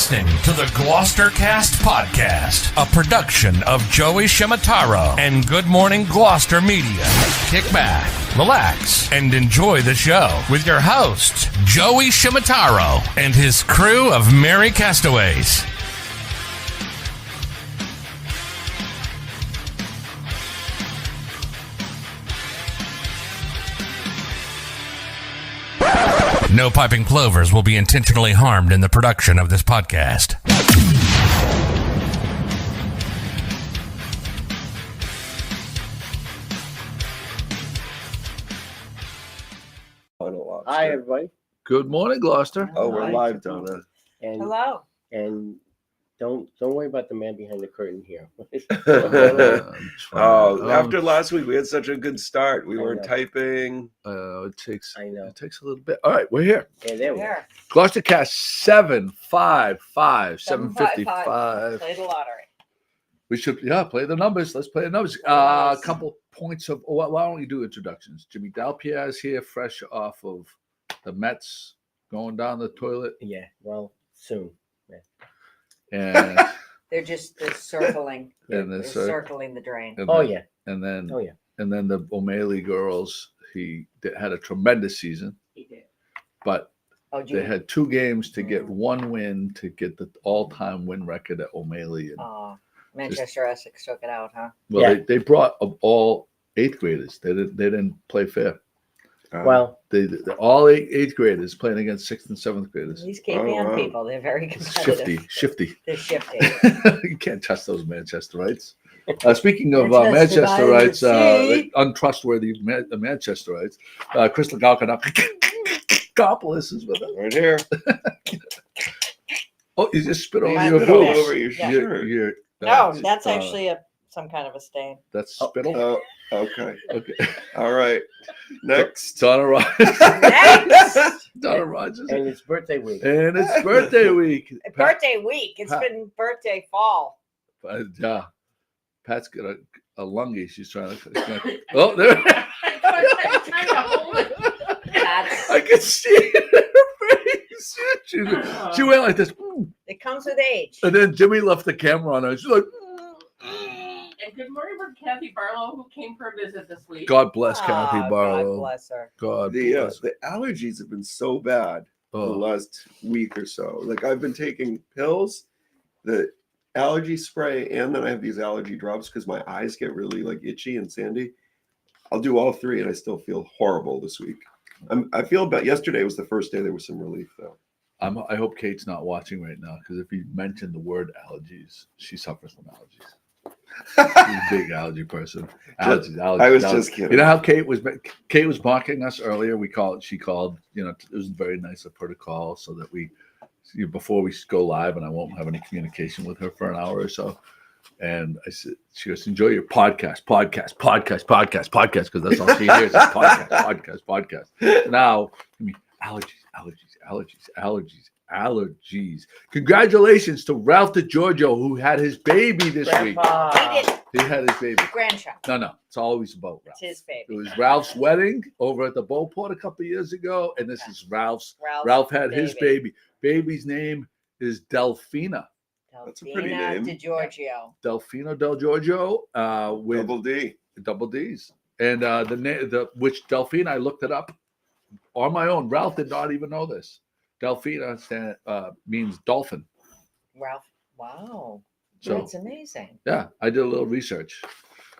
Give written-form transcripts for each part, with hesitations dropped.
listening to the GloucesterCast podcast, a production of Joey Shimataro and Good Morning Gloucester Media. Kick back, relax, and enjoy the show with your host, Joey Shimataro, and his crew of merry castaways. No piping plovers will be intentionally harmed in the production of this podcast. Hi, everybody. Good morning, Gloucester. Oh, we're live, Donna. And, Hello. And don't worry about the man behind the curtain here. After last week, we had such a good start. We weren't typing. It takes I know. It takes a little bit. All right, we're here. Okay, there we go. Here. GloucesterCast 755 755. Play the lottery. We should play the numbers. Let's play the numbers. A couple points of why don't we do introductions? Jimmy Dalpierre is here, fresh off of the Mets going down the toilet. Yeah, well, soon. And They're circling. And They're circling the drain. and Oh, then, yeah. And then Oh, yeah. and then the O'Malley girls, had a tremendous season, He did. but Oh, they had 2 games to get 1 win to get the all-time win record at O'Malley. And Manchester Essex took it out, huh? well, Yeah. they brought all 8th graders. They didn't play fair. Well, They all eighth graders playing against 6th and 7th graders. These Cape Ann wow. people, they're very competitive. Shifty. They're shifty. You can't trust those Manchesterites. Speaking of Manchester by the Manchesterites, sea. untrustworthy Manchesterites, Crystal Galkanopoulos is with us. Right here. Oh, you just spit You over your spit all boots. over your Yeah. shirt. No, that's actually some kind of a stain. That's spittle. Oh, okay. Okay. All right. Next. Donna Rogers. Next! Donna Rogers. and it's birthday week. And it's birthday week. Birthday week. It's Pat- been birthday fall. Yeah. Pat's got a lungie. She's trying to. Oh, there. That's, I can see it in her face. She went like this. it comes with age. And then Jimmy left the camera on her. She's like, And good morning from Kathy Barlow, who came for a visit this week. God bless Kathy God Barlow. bless her. God The bless. the allergies have been so bad the Oh, last week or so. Like I've been taking pills, the allergy spray, and then I have these allergy drops because my eyes get really like itchy and sandy. I'll do all 3 and I still feel horrible this week. I feel bad. Yesterday was the first day there was some relief though. I hope Kate's not watching right now because if you mention the word allergies, she suffers from allergies. She's a big allergy person. Allergies. I was just kidding. You know how Kate was mocking us earlier? She called, it was very nice of her to call so that before we go live and I won't have any communication with her for an hour or so. And I said, she goes, enjoy your podcast, because that's all she hears is podcast. Now, allergies. Congratulations to Ralph DiGiorgio, who had his baby this week. Grandpa. He did. He had his baby. Grandchild. No, it's always about Ralph. It's his baby. It was Ralph's wedding over at the Beauport a couple of years ago, and this is Ralph's. Ralph had his baby. Baby's name is Delfina. That's a pretty name. DiGiorgio. Delfina Del Giorgio, with Double D. double D's, and which Delfina, I looked it up on my own. Ralph did not even know this. Delfina means dolphin. Ralph. Wow. So That's amazing. yeah, I did a little research.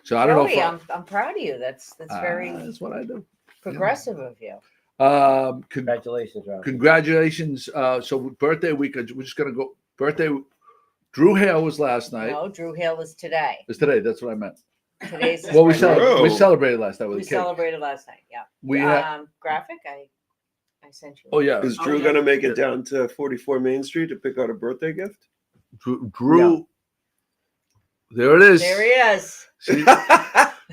So I don't know. Joey, If I'm proud of you. That's very that's what I do. progressive of you. Congratulations, Ralph. Congratulations. So birthday week. We're just gonna go birthday. Drew Hale was last night. No, Drew Hill is today. It's today. That's what I meant. Today's his Well, we birthday. celebrated. We celebrated last night with We a cake. celebrated last night. Yeah. We had. Graphic. I sent you. Oh yeah. Is Drew gonna make it down to 44 Main Street to pick out a birthday gift? Drew. No. There it is. There he is. See?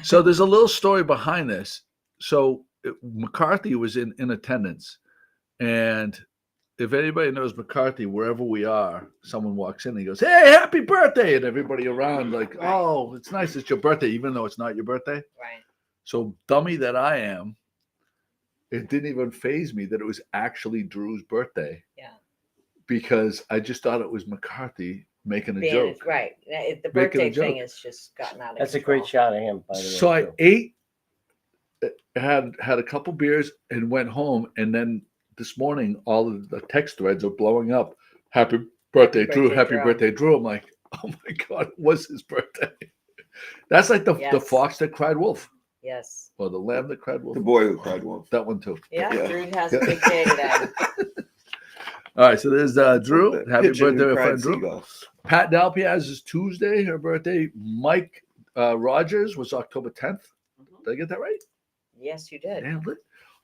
So there's a little story behind this. So McCarthy was in attendance, and if anybody knows McCarthy, wherever we are, someone walks in and he goes, "Hey, happy birthday!" and everybody around like, Right. "Oh, it's nice, it's your birthday," even though it's not your birthday. Right. So dummy that I am, it didn't even faze me that it was actually Drew's birthday. Yeah. because I just thought it was McCarthy making a Being, joke. right. The Making a birthday thing joke. has just gotten out of That's a control. great shot of him, by the way. So I too. ate, had a couple beers, and went home. And then this morning, all of the text threads are blowing up. Happy birthday, Drew! birthday, Happy Drew. birthday, Drew! I'm like, oh my god, it was his birthday. That's like the Yes. fox that cried wolf, Yes. or the lamb that cried wolf. The boy who cried wolf. That one too. Yeah, Yeah. Drew has a big day today. All right, so there's Drew. The Happy pigeon birthday, who my cried friend Drew. seagull. Pat Dalpiaz is Tuesday, her birthday. Mike Rogers was October 10th. Did I get that right? Yes, you did. Nailed it.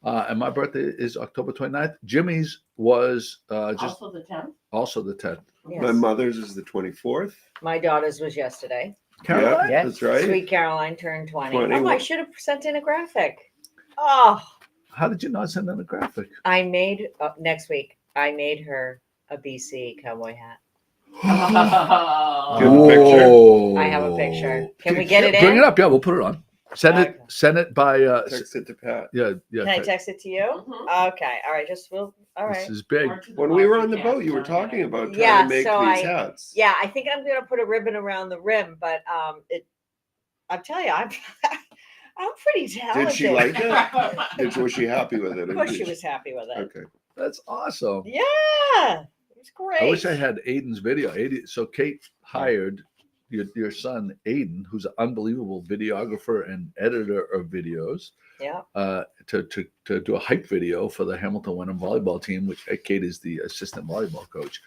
And my birthday is October 29th. Jimmy's was just Also the 10th. also the 10th. Yes. My mother's is the 24th. My daughter's was yesterday. Caroline? Yeah. That's right. Sweet Caroline turned 20. 20. Oh, I should have sent in a graphic. Oh, How did you not send in a graphic? I made next week. I made her a BC cowboy hat. Good picture. Whoa. I have a picture. Can we get it Bring in? it up. Yeah, we'll put it on. Send Okay. it. Send it by. Text it to Pat. Yeah. Can I Okay. text it to you? Mhm. Okay. All right. Just we'll. All right. This is big. Or to the When we were on the GloucesterCast boat, you were channel. talking about trying Yeah, to make so these hats. Yeah, I think I'm gonna put a ribbon around the rim, but I'll tell you, I'm pretty talented. Did she like it? Was she happy with it? Of course, she was happy with it. Okay. That's awesome. Yeah, it was great. I wish I had Aiden's video. So Kate hired your son Aiden, who's an unbelievable videographer and editor of videos, Yeah. to do a hype video for the Hamilton Wenham volleyball team, which Kate is the assistant volleyball coach,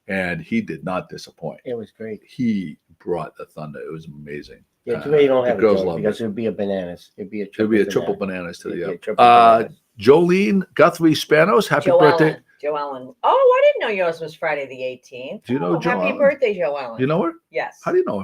and he did not disappoint. It was great. He brought the thunder. It was amazing. Yeah, too bad you don't the have it, girls Joey, loved because it. it would be a bananas. It'd be a It'll triple. be a triple banana. bananas It'd be a today. triple bananas. Jolene Guthrie Spanos, happy birthday. Joellen. Oh, I didn't know yours was Friday the 18th. Do you know Happy Joellen? birthday, Joellen. You know her? Yes. How do you know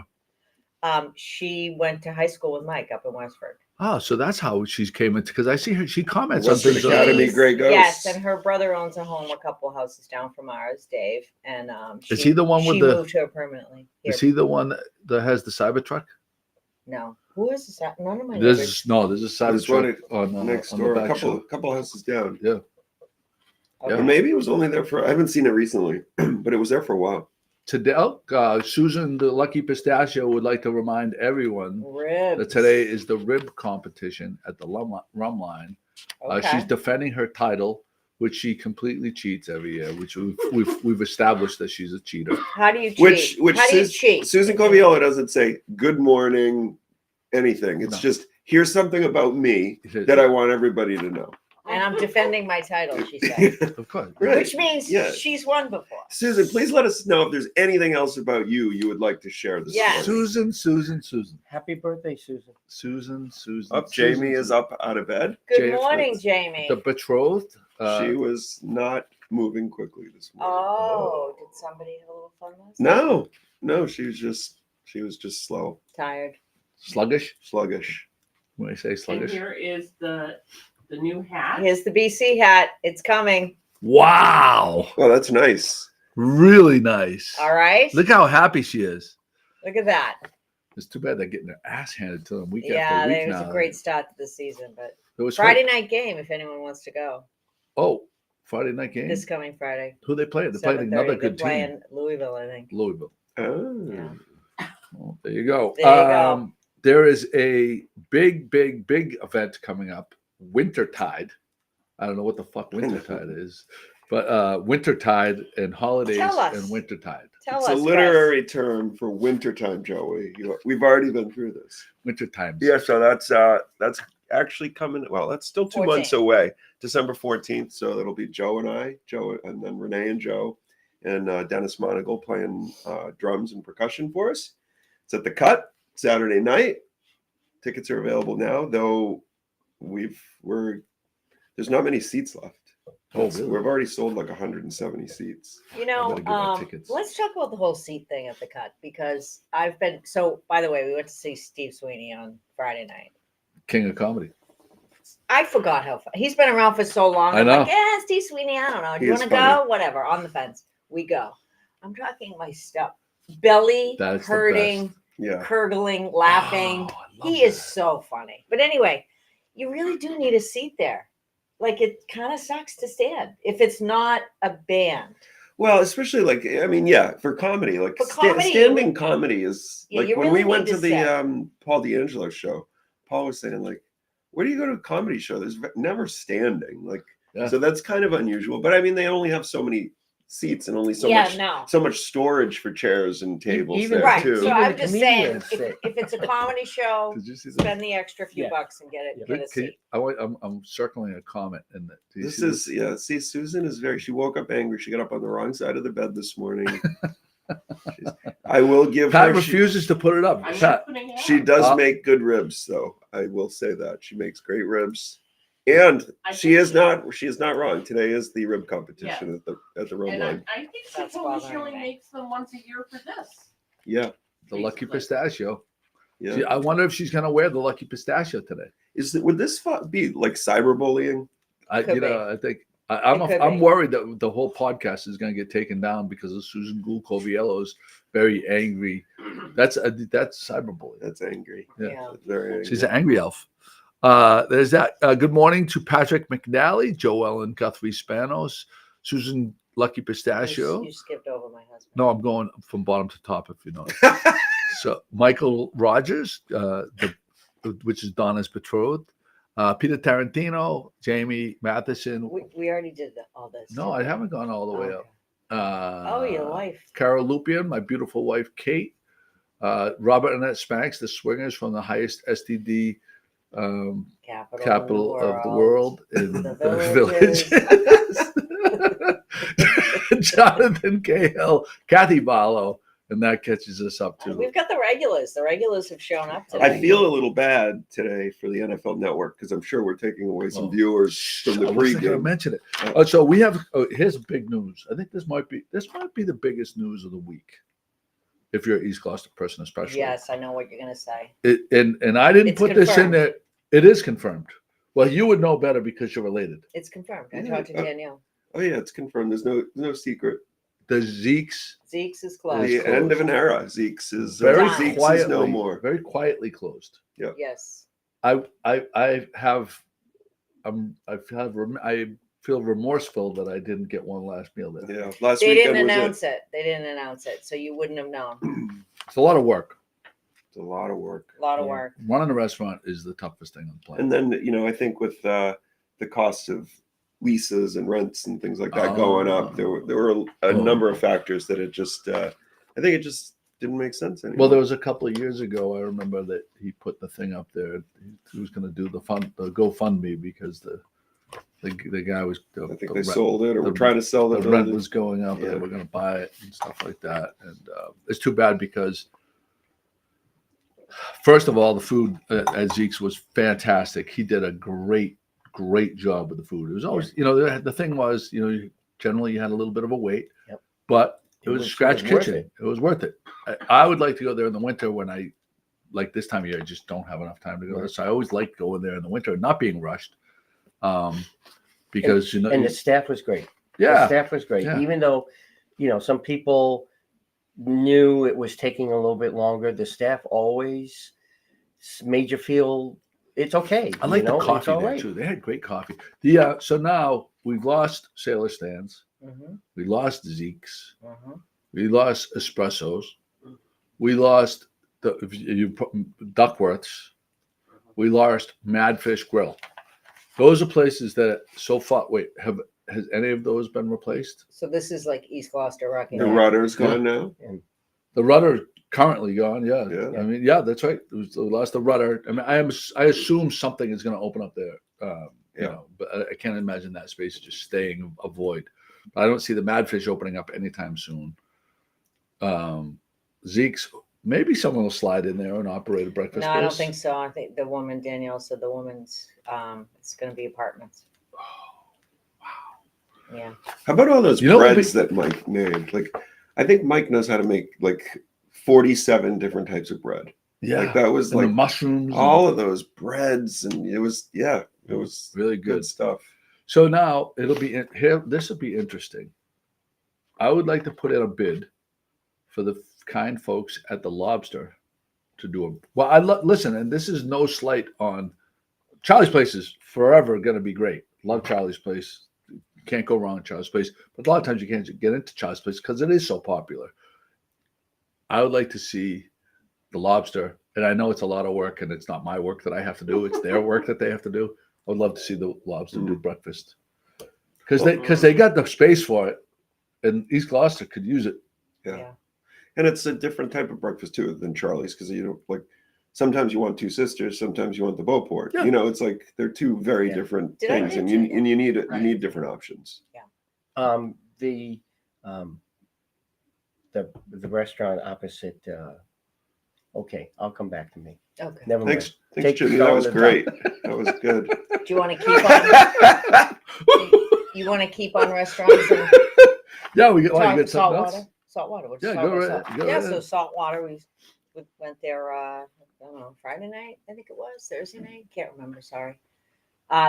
her? She went to high school with Mike up in Westford. Oh, so that's how she came into, because I see her. She comments on Western things. Academy, Grey Ghost. Yes, and her brother owns a home a couple houses down from ours, Dave. And Is he the one with she the? moved here permanently. Here. Is he the one that has the Cybertruck? No. Who is this? None of my neighbors. There's no. There's a There's one Cybertruck on next on the door, a back couple shop. houses down. Yeah. Okay. Or maybe it was only there for. I haven't seen it recently, but it was there for a while. Today, Susan the Lucky Pistachio would like to remind everyone Ribs. that today is the rib competition at the rum line. Okay. She's defending her title, which she completely cheats every year. Which we've established that she's a cheater. How do you cheat? Which How do you cheat? Susan Coviola doesn't say good morning, anything. It's No. just here's something about me that I want everybody to know. And I'm defending my title, she said. Of course. Right. Which means Yeah. she's won before. Susan, please let us know if there's anything else about you would like to share this Yes. morning. Susan. Happy birthday, Susan. Susan. Up, Jamie is up out of bed. Good James morning, Woods. Jamie. The betrothed. She was not moving quickly this morning. Oh, did somebody have a little fun last night? No, she was just slow, Tired. sluggish. sluggish. When I say And sluggish. here is the new hat. Here's the BC hat. It's coming. Wow. Oh, that's nice. Really nice. All right. Look how happy she is. Look at that. It's too bad they're getting their ass handed to them week Yeah, after week it was now. a great start to the season. But It was Friday fun. night game, if anyone wants to go, Oh, Friday night game. this coming Friday. Who they playing? They're playing 7:30. another They're good team, playing Louisville, I think. Louisville. Oh. Yeah. Well, there you go. There you go. There is a big event coming up. Wintertide. I don't know what the fuck Wintertide is, but Wintertide and holidays Tell us. and Wintertide. Tell It's us, a Russ. literary term for wintertime, Joey. We've already been through this. Wintertimes. Yeah, so that's actually coming. Well, that's still 2 months 14th. away, December 14th. So it'll be Joe, and then Renee and Joe, and Dennis Monagle playing drums and percussion for us. It's at the Cut Saturday night. Tickets are available now, though. There's not many seats left. Oh, really? We've already sold like 170 seats. You know, better get my tickets. let's talk about the whole seat thing at the Cut because I've been. So, by the way, we went to see Steve Sweeney on Friday night. King of comedy. I forgot how he's been around for so long. I I'm know. like, yeah, Steve Sweeney. I don't know. Do He you is want to funny. go? Whatever. On the fence. We go. I'm talking my stuff. Belly That is the hurting, Yeah. curdling, laughing. Oh, I love He is that. so funny. But anyway, you really do need a seat there. Like it kind of sucks to stand if it's not a band. Well, especially like I mean, yeah, for comedy, like For comedy, standing comedy is Yeah, like you when really we went need to to the sit. Paul D'Angelo show. Paul was saying like, where do you go to a comedy show? There's never standing. Like, Yeah. so that's kind of unusual. But I mean, they only have so many seats and only so no. much storage for chairs and tables even- there Right. too. So Even I'm the just saying, comedians say- if it's a comedy show, Did you see that? spend the extra few Yeah. bucks and get it. Yeah. Get a Can you- seat. I'm circling a comment in that. Do you This see is yeah. See, Susan is very. She woke up angry. She got up on the wrong side of the bed this morning. I will give Pat her. refuses to put it up. I'm Pat, not putting it She up. does make good ribs, though. I will say that she makes great ribs, and I she think is not. She is not wrong. Today is the rib competition Yes. at the Rome And line. I think she That's told me she bothering only me. makes them once a year for this. Yeah, the Lucky Basically. Pistachio. yeah. I wonder if she's gonna wear the Lucky Pistachio today. Would this be like cyberbullying? Could be. I think I'm It could I'm be. worried that the whole podcast is gonna get taken down because of Susan Gould Coviello's very angry. That's cyberbullying. That's angry. Yeah. Yeah. That's very angry. She's an angry elf. There's that. Good morning to Patrick McNally, Joel and Guthrie Spanos, Susan Lucky Pistachio. You skipped over my husband. No, I'm going from bottom to top, if you know. So Michael Rogers, which is Donna's betrothed, Peter Tarantino, Jamie Matheson. We already did all this. No, I haven't gone all the way up. Oh, your wife. Carol Lupian, my beautiful wife Kate, Robert and Annette Spanks, the swingers from the highest STD capital of the world in The village. Jonathan Cahill, Kathy Barlow, and that catches us up to. We've got the regulars. The regulars have shown up today. I feel a little bad today for the NFL Network because I'm sure we're taking away some viewers from the I wasn't going to pregame. mention it. So we have. Here's big news. I think this might be the biggest news of the week. If you're an East Gloucester person, especially. Yes, I know what you're going to say. And I didn't It's put this in confirmed. there. It is confirmed. Well, you would know better because you're related. It's confirmed. I Yeah, talked to Danielle. Oh yeah, it's confirmed. There's no secret. The Zeke's Zeke's is closed. The end of an era. Zeke's is very Zeke's quietly, is no more. very quietly closed. Yes. I feel remorseful that I didn't get one last meal there. Yeah, last They weekend didn't was announce it. They didn't announce it, so you wouldn't have known. It's a lot of work. It's a lot of work. A lot of Yeah. work. Running a restaurant is the toughest thing on the planet. And then I think with the cost of leases and rents and things like that Oh. going up, there were a number of factors that it just I think it just didn't make sense anymore. Well, there was a couple of years ago. I remember that he put the thing up there. He was going to do the GoFundMe because the guy was. I think they sold it or were trying to sell The the rent building. was going up, and Yeah. they were going to buy it and stuff like that. And it's too bad because, first of all, the food at Zeke's was fantastic. He did a great job with the food. It was always, the thing was, generally you had a little bit of a wait, Yep. but it was scratch it was worth kitchen. it. It was worth it. I would like to go there in the winter when like this time of year, I just don't have enough time to go there. So I always like going there in the winter and not being rushed. Because, And the staff was great. The yeah, staff was great. Yeah. Even though, some people knew it was taking a little bit longer, the staff always made you feel it's okay. I like the it's coffee all there right. too. They had great coffee. So now we've lost Sailor Stands. Mhm, We lost Zeke's. mhm. We lost Espressos. We lost Duckworth's. We lost Madfish Grill. Those are places that so far. Wait, has any of those been replaced? So this is like East Gloucester, Rocky. The Mountain. rudder's gone now. The rudder currently gone. Yeah. Yeah. I mean, yeah, that's right. We lost the rudder. I mean, I assume something is going to open up there. But I can't imagine that space just staying a void. But I don't see the Madfish opening up anytime soon. Zeke's, maybe someone will slide in there and operate a breakfast No, place. I don't think so. I think the woman Danielle said the woman's it's going to be apartments. Yeah. How about all those You know what breads that Mike made? Like, I think Mike knows how to make like 47 different types of bread. Yeah, Like that was and like the mushrooms, all of those breads, and it was really good good. stuff. So now it'll be here. This will be interesting. I would like to put in a bid for the kind folks at the Lobster to do a. Well, listen, and this is no slight on Charlie's Place is forever going to be great. Love Charlie's Place. can't go wrong in Child's Place. But a lot of times you can't get into Child's Place because it is so popular. I would like to see the lobster, and I know it's a lot of work, and it's not my work that I have to do. It's their work that they have to do. I would love to see the lobster do breakfast because they got the space for it, and East Gloucester could use it. Yeah. And it's a different type of breakfast too than Charlie's because like sometimes you want two sisters, sometimes you want the Beauport. Yeah. It's like they're two very different Did I things, and mention you need different options. The restaurant opposite. Okay, I'll come back to me. Okay. Never mind. Thanks, Jimmy. That was great. That was good. Do you want to keep on? You want to keep on restaurants and Yeah, we get talk something else. saltwater? We'll Yeah, start go with right- salt. go Yeah, right so ahead. saltwater. We went there. I don't know, Friday night. I think it was Thursday night. Can't remember. Sorry.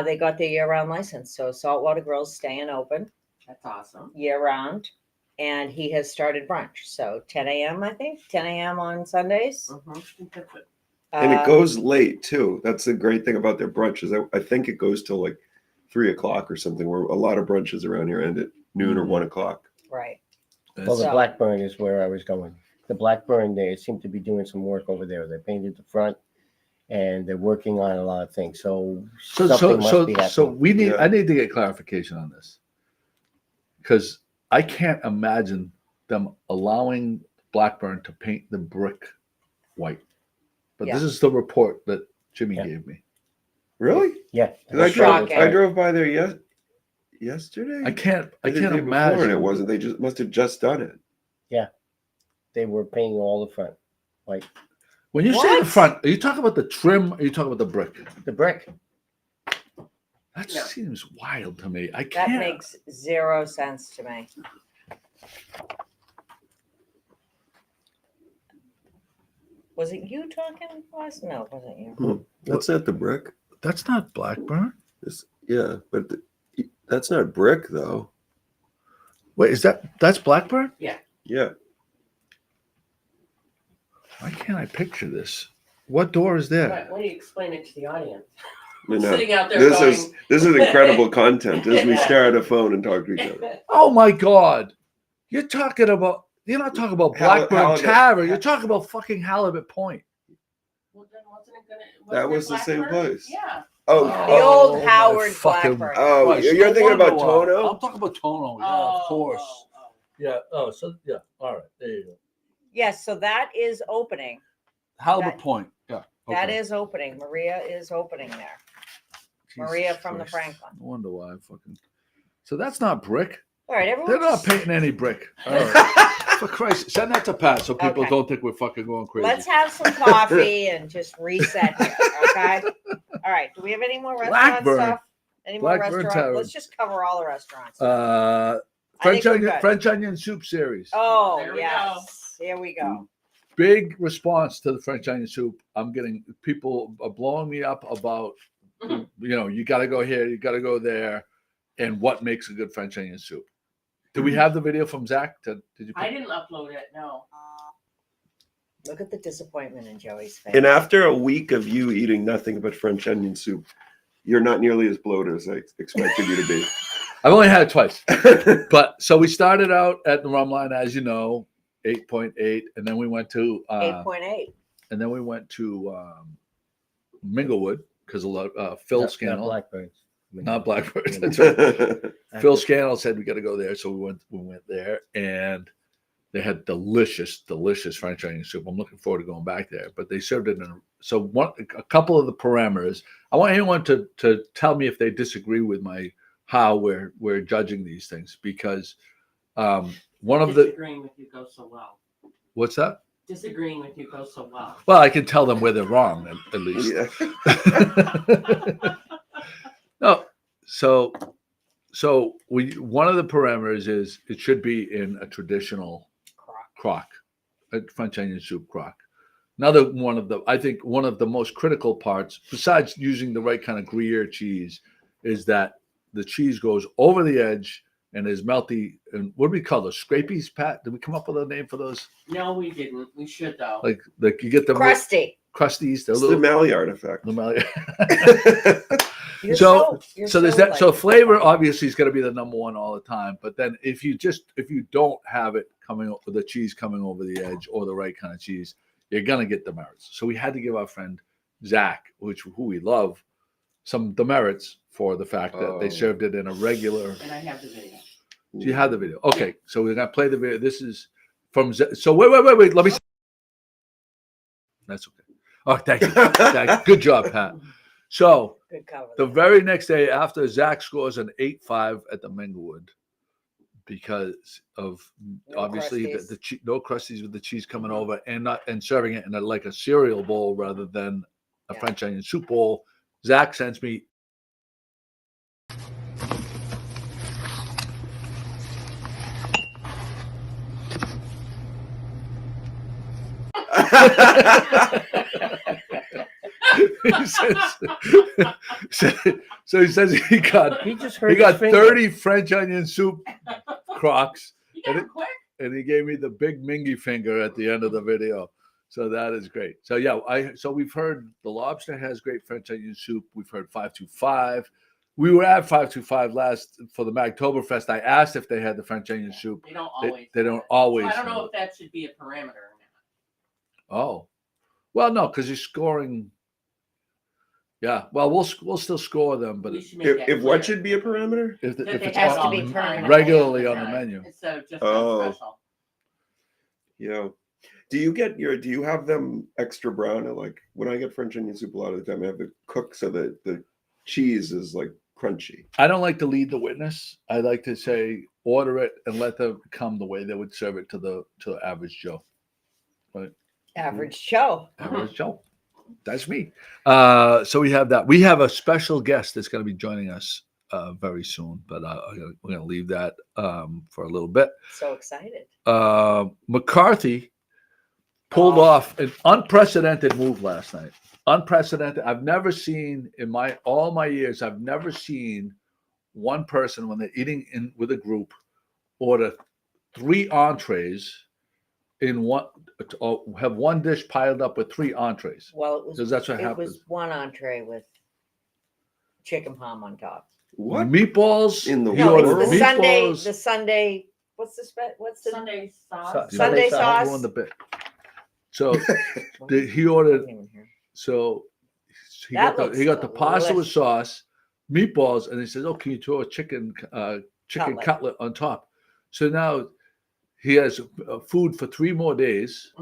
They got their year-round license, so Saltwater Grill's staying open That's awesome. year-round, and he has started brunch. So 10 a.m. I think 10 a.m. on Sundays. And it Uh, goes late too. That's the great thing about their brunch is I think it goes till like 3:00 or something. Where a lot of brunches around here end at noon or 1:00. right. Well, the So- Blackburn is where I was going. The Blackburn, they seem to be doing some work over there. They painted the front, and they're working on a lot of things. So something must be happening. So we need. Yeah. I need to get clarification on this because I can't imagine them allowing Blackburn to paint the brick white. But this is the report that Jimmy gave me. Really? Yeah, 'Cause I Shocking. drove by there yesterday. I can't Or the day before, imagine. and it wasn't. They must have just done it. They were painting all the front, like When you say the What? front, are you talking about the trim? Or are you talking about the brick? the brick. That No. seems wild to me. I That can't. makes zero sense to me. Was it you talking, Wes? No, it wasn't you. That's not the brick. That's not Blackburn. Yeah, but that's not brick though. Wait, that's Blackburn? Yeah. Why can't I picture this? What door is there? Why do you explain it to the audience? You know, Sitting out there this is incredible content as we stare at a phone and talk to each other. Oh my God! You're not talking about Blackburn Halibut. Tavern. You're talking about fucking Halibut Point. Well, then wasn't it That wasn't was it the same Blackburn? place. Yeah. Oh, The old my Howard fucking Blackburn. oh, Christ. you're thinking No about wonder why. Tono? I'm talking about Tono. Yeah, Oh, of course. oh. Yeah. Oh, so yeah. All right. There you go. Yes, so that is opening. Halibut That- Point. Yeah. That okay. is opening. Maria is opening there. Maria Jesus from the Christ. Franklin. No wonder why I fucking. So that's not brick. All right, everyone. They're not painting any brick. All right. For Christ, send that to Pat so people Okay. don't think we're fucking going crazy. Let's have some coffee and just reset here, okay? All right. Do we have any more restaurant Blackburn. stuff? Any more Blackburn restaurants? Tavern. Let's just cover all the restaurants. French think we're onion, good. French onion soup series. Oh, There we yes. Here we go. Big response to the French onion soup. I'm getting people are blowing me up about, you got to go here, you got to go there, and what makes a good French onion soup. Do we have the video from Zach? Did you? I didn't upload it. No. Look at the disappointment in Joey's face. and after a week of you eating nothing but French onion soup, you're not nearly as bloated as I expected you to be. I've only had it twice, but so we started out at the rum line, as you know, 8.8, and then we went to 8.8. and then we went to Minglewood because a lot Phil Not Scannell, Blackburns. not Blackbirds. That's right. Phil Scannell said we got to go there, so we went there, and they had delicious French onion soup. I'm looking forward to going back there. But they served it in a couple of the parameters. I want anyone to tell me if they disagree with how we're judging these things, because one of the Disagreeing with you goes so well. what's that? Disagreeing with you goes so well. Well, I can tell them where they're wrong at least. Yeah. No, so one of the parameters is it should be in a traditional crock, a French onion soup crock. Another one of the most critical parts, besides using the right kind of Gruyere cheese, is that the cheese goes over the edge and is melty. And what do we call those? Scrapies, Pat? Did we come up with a name for those? No, we didn't. We should though. Like you get the Crusty. crusties. They're It's the little. Maillard effect. The You're So you're there's that. So like, flavor obviously is going to be the number one all the time. But then if you don't have it coming with the cheese coming over the edge or the right kind of cheese, you're going to get demerits. So we had to give our friend Zach, who we love, some demerits for the fact that they Oh. served it in a regular. And I have the video. Do you have the video? Okay, so we're gonna play the video. This is from. So wait. Let me. That's okay. Oh, thank you. Good job, Pat. So good cover. the very next day after Zach scores an 8-5 at the Minglewood, because of No obviously Crusties. the no crusties with the cheese coming over and serving it in like a cereal bowl rather than a Yeah. French onion soup bowl. Zach sends me. So he says he got just hurt he his got finger. 30 French onion soup crocs, You got and it quick. he gave me the big mingy finger at the end of the video. So that is great. So yeah, so we've heard the Lobster has great French onion soup. We've heard 525. We were at 525 last for the Magtoberfest. I asked if they had the French onion soup. They don't They, always. they have don't it. always. So I don't have know it. if that should be a parameter or not. Oh, well, no, because you're scoring. Yeah, well, we'll still score them, but We should make if, that if what clear. should be a parameter? if That they it's have has it to all be the time, permanent. regularly on the Right. menu. Instead of just Oh. on special. Yeah. Do you have them extra brown? Like when I get French onion soup, a lot of the time I have it cooked so that the cheese is like crunchy. I don't like to lead the witness. I like to say order it and let them come the way they would serve it to the average Joe. Average Joe. Average Joe. That's me. So we have that. We have a special guest that's going to be joining us very soon, but we're going to leave that for a little bit. So excited. McCarthy pulled off an unprecedented move last night. Unprecedented. I've never seen in all my years. I've never seen one person when they're eating with a group order 3 entrees in one, or have one dish piled up with 3 entrees. Well, it was. Because that's what It happens. was one entree with chicken palm on top. What? Meatballs In the he No, ordered it's the Sunday. meatballs. The Sunday. What's the Sunday sauce. Sunday sauce. sauce. Ruined the bit. So he ordered. Wasn't even here. So he That got the looks pasta with delicious. sauce, meatballs, and he says, "Oh, can you throw a chicken cutlet on top?" So now he has food for 3 more days,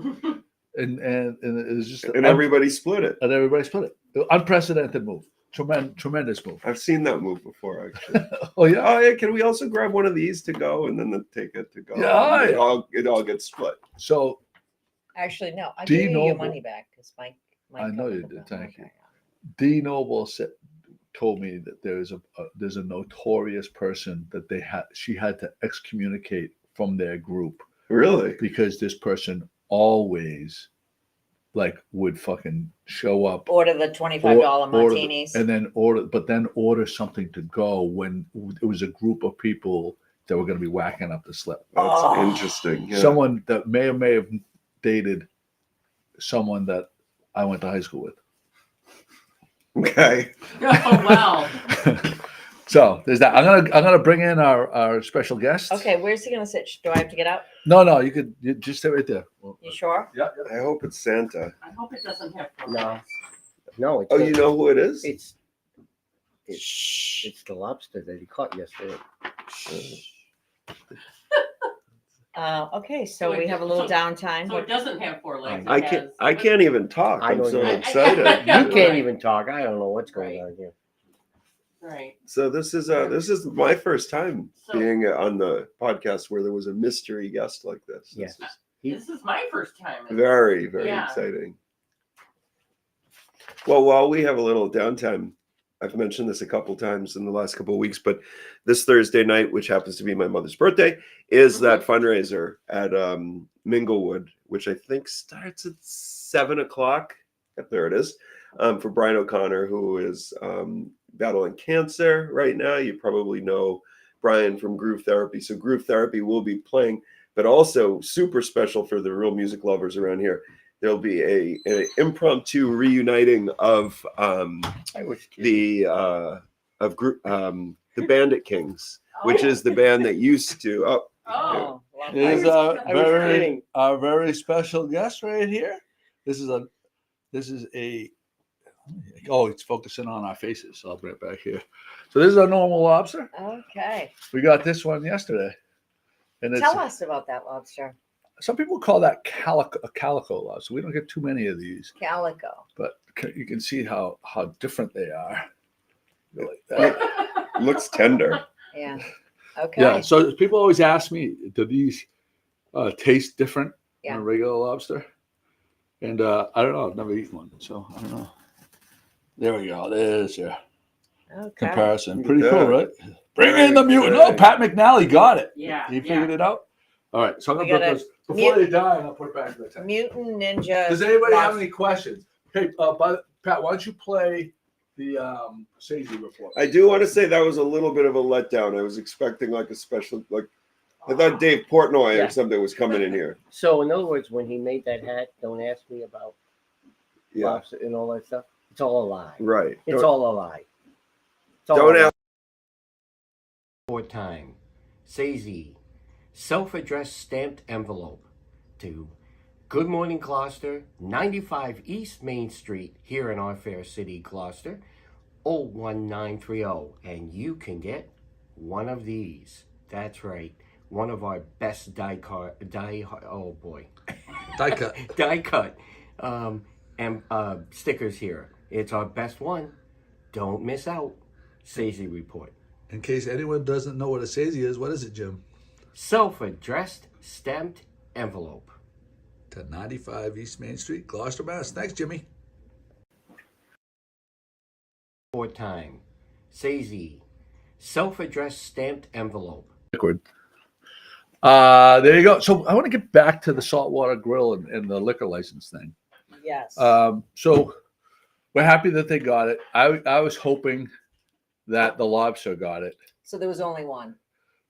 and it's just And everybody split it. and everybody split it. Unprecedented move. Tremendous move. I've seen that move before, actually. Oh yeah. Oh yeah, can we also grab one of these to go and then take it to go? Yeah, And yeah. it all gets split. So Actually, no. I Dee gave you your Noble. money back because Mike. I know covered you the did, bill. thank you. Okay. D Noble told me that there's a notorious person that she had to excommunicate from their group Really? because this person always would fucking show up Order the $25 order- martinis. and then order something to go when it was a group of people that were going to be whacking up the slip. That's Oh. interesting. Yeah. Someone that may or may have dated someone that I went to high school with. Okay. Oh wow. So there's that. I'm gonna bring in our special guest. Okay, where's he gonna sit? Do I have to get out? No, you just stay right there. You sure? Yeah. I hope it's Santa. I hope it doesn't have. No. No, it's Oh, you know who it is? it's the lobster that he caught yesterday. Okay, so So we it- have a little so- downtime. So it doesn't have 4 legs. I it can't. has- I can't even talk. I I'm don't so either. excited. You Yeah, can't right. even talk. I don't know what's going Right. on here. Right. So this is my first time So- being on the podcast where there was a mystery guest like this. This Yeah. is This is my first time. very, very Yeah. exciting. Well, while we have a little downtime, I've mentioned this a couple times in the last couple of weeks, but this Thursday night, which happens to be my mother's birthday, is that fundraiser at Minglewood, which I think starts at 7:00. Yep, there it is. For Brian O'Connor, who is battling cancer right now. You probably know Brian from Groove Therapy. So Groove Therapy will be playing, but also super special for the real music lovers around here. There'll be an impromptu reuniting of I was kidding. the of group the Bandit Kings, which is the band that used to. Oh, love It is that. I was kidding. our very special guest right here. This is a oh, it's focusing on our faces. So I'll bring it back here. So this is a normal lobster. Okay. We got this one yesterday, and Tell us about that lobster. some people call that calico lobster. We don't get too many of these, Calico. but you can see how different they are. They're like that. Looks tender. Yeah. Okay. Yeah. So people always ask me, do these taste different Yeah. than a regular lobster? And I don't know. I've never eaten one, so I don't know. There we go. There's your Okay. comparison. Look at Pretty cool, that. right? Bring in Very the mutant. good. Oh, Pat McNally got it. yeah. He figured it out. All right. So I'm We gonna put gotta those before they die. I'll put it back in the tank. Mutant Ninja. Does anybody have lobster. any questions? Hey, Pat, why don't you play the Seiji report? I do want to say that was a little bit of a letdown. I was expecting like a special, like I thought Dave Portnoy Yeah. or something was coming in here. So in other words, when he made that hat, don't ask me about Yeah, lobster and all that stuff. It's all a lie. right. It's Don't- all a lie. It's all Don't a lie. ask. For time, Sazy, self-addressed stamped envelope to Good Morning Gloucester, 95 East Main Street, here in our fair city, Gloucester, 01930, and you can get one of these. That's right, one of our best die cut stickers here. It's our best one. Don't miss out. Sazy report. In case anyone doesn't know what a Seiji is, what is it, Jim? Self-addressed stamped envelope. To 95 East Main Street, Gloucester, Mass. Thanks, Jimmy. For time, Sazy, self-addressed stamped envelope. Liquid. There you go. So I want to get back to the saltwater grill and the liquor license thing. Yes. So we're happy that they got it. I was hoping that the lobster got it. So there was only one.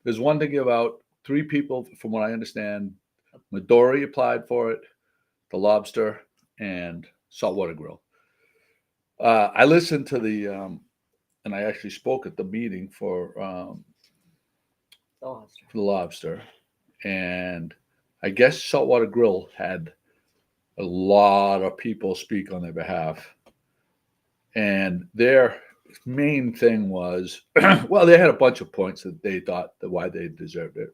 There's one to give out. 3 people, from what I understand. Midori applied for it, the lobster, and saltwater grill. I listened to the, and I actually spoke at the meeting for The lobster. the lobster, and I guess saltwater grill had a lot of people speak on their behalf, and their main thing was, well, they had a bunch of points that they thought that why they deserved it.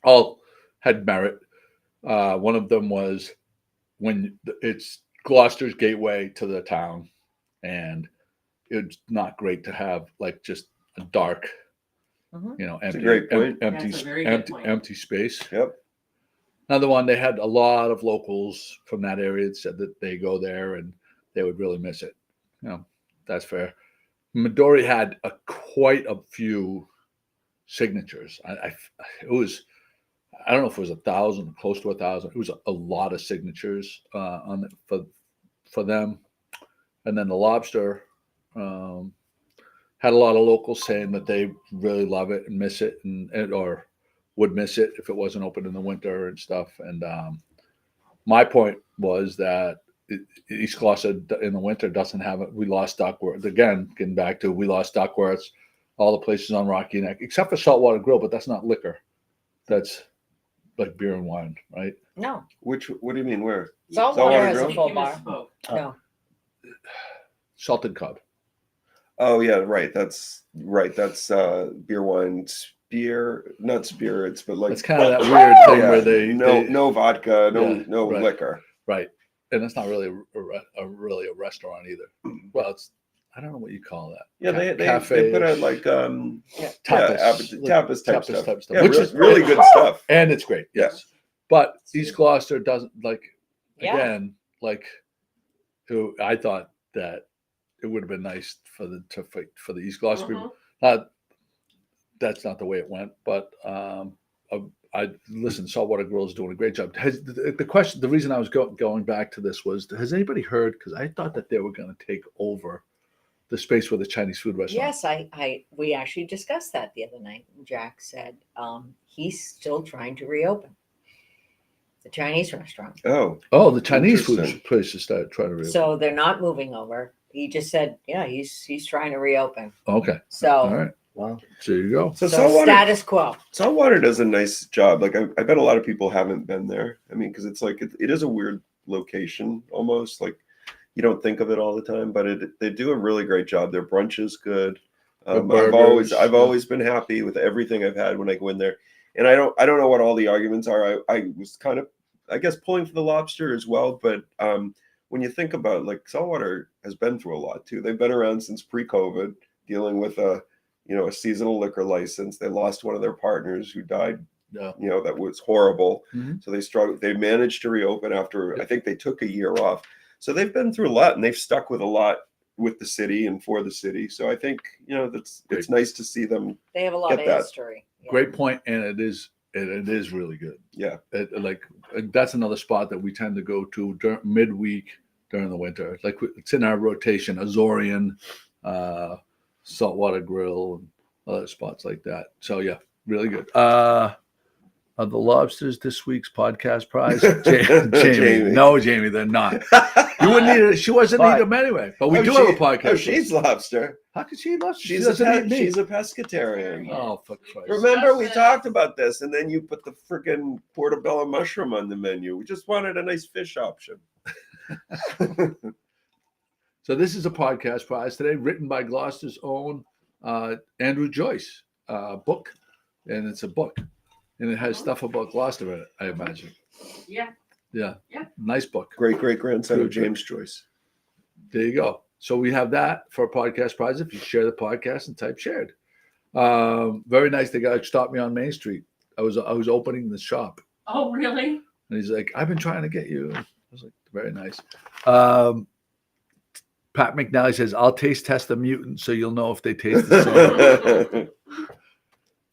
All had merit. One of them was when it's Gloucester's gateway to the town, and it's not great to have like just a dark, Mhm. That's a great point. That's a very good point. empty space. Yep. Another one, they had a lot of locals from that area that said that they go there and they would really miss it. That's fair. Midori had quite a few signatures. It was, I don't know if it was 1,000, close to 1,000. It was a lot of signatures for them. And then the lobster had a lot of locals saying that they really love it and miss it, or would miss it if it wasn't open in the winter and stuff. And my point was that East Gloucester in the winter doesn't have it. We lost Duckworth again. Getting back to, we lost Duckworth, all the places on Rocky Neck, except for Saltwater Grill, but that's not liquor. That's like beer and wine, right? No. What do you mean? Where? Saltwater has Grill? a He full bar. misspoke. No. Salted Cod. Oh yeah, right. That's right. That's beer, wine, spear, not spirits, but like It's kind of that weird thing yeah, where they no vodka, Yeah, no right. liquor. right, and it's not really really a restaurant either. Well, it's, I don't know what you call that. Yeah, they Cafe-ish. put out like tapas, tapas type tapas stuff. type stuff, Yeah, which really, is really good stuff. and it's great. Yeah. Yes, but East Gloucester doesn't like. Yeah. Again, like, I thought that it would have been nice for the East Gloucester people. That's not the way it went, but I listen. Saltwater Grill is doing a great job. Has the question? The reason I was going back to this was: has anybody heard? Because I thought that they were going to take over the space with the Chinese food restaurant. Yes, we actually discussed that the other night. Jack said he's still trying to reopen the Chinese restaurant. Oh, Oh, the Chinese food Interesting. places started trying to reopen. So they're not moving over. he just said, yeah, he's trying to reopen. Okay. So All right. Well, So you go. So so saltwater, status quo. saltwater does a nice job. Like I bet a lot of people haven't been there. I mean, because it's like it is a weird location almost. Like you don't think of it all the time, but they do a really great job. Their brunch is good. The I've burgers, yeah. always been happy with everything I've had when I go in there. And I don't know what all the arguments are. I was kind of, I guess, pulling for the lobster as well. But when you think about, like, saltwater has been through a lot too. They've been around since pre-COVID, dealing with a seasonal liquor license. They lost one of their partners who died. Yeah. That was horrible. Mhm. So they struggled. They managed to reopen after, Yeah. I think they took a year off. So they've been through a lot, and they've stuck with a lot with the city and for the city. So I think it's nice to see them. They have a lot Get of that. history. Yeah. Great point, and it is really good. Yeah. That's another spot that we tend to go to midweek during the winter. Like it's in our rotation, Azorian, Saltwater Grill, and other spots like that. So yeah, really good. Are the lobsters this week's podcast prize? Jamie. Jamie. No, Jamie, they're not. You wouldn't need it. She wasn't But- eat them anyway. But we do she, have a podcast. Oh, she's lobster. How could she eat lobster? She's she doesn't eat meat. she's a pescatarian. Oh, for Christ's Remember, we talked about this, and then you put the freaking portobello mushroom on the menu. We just wanted a nice fish option. So this is a podcast prize today, written by Gloucester's own Andrew Joyce book, and it's a book, and it has stuff about Gloucester in it, I imagine. Yeah. Yeah, Yeah. nice book. Great grandson of Good, good. James Joyce. There you go. So we have that for a podcast prize if you share the podcast and type shared. Very nice. The guy stopped me on Main Street. I was opening the shop, Oh, really? and he's like, "I've been trying to get you." I was like, "Very nice." Pat McNally says, "I'll taste test the mutant so you'll know if they taste the same."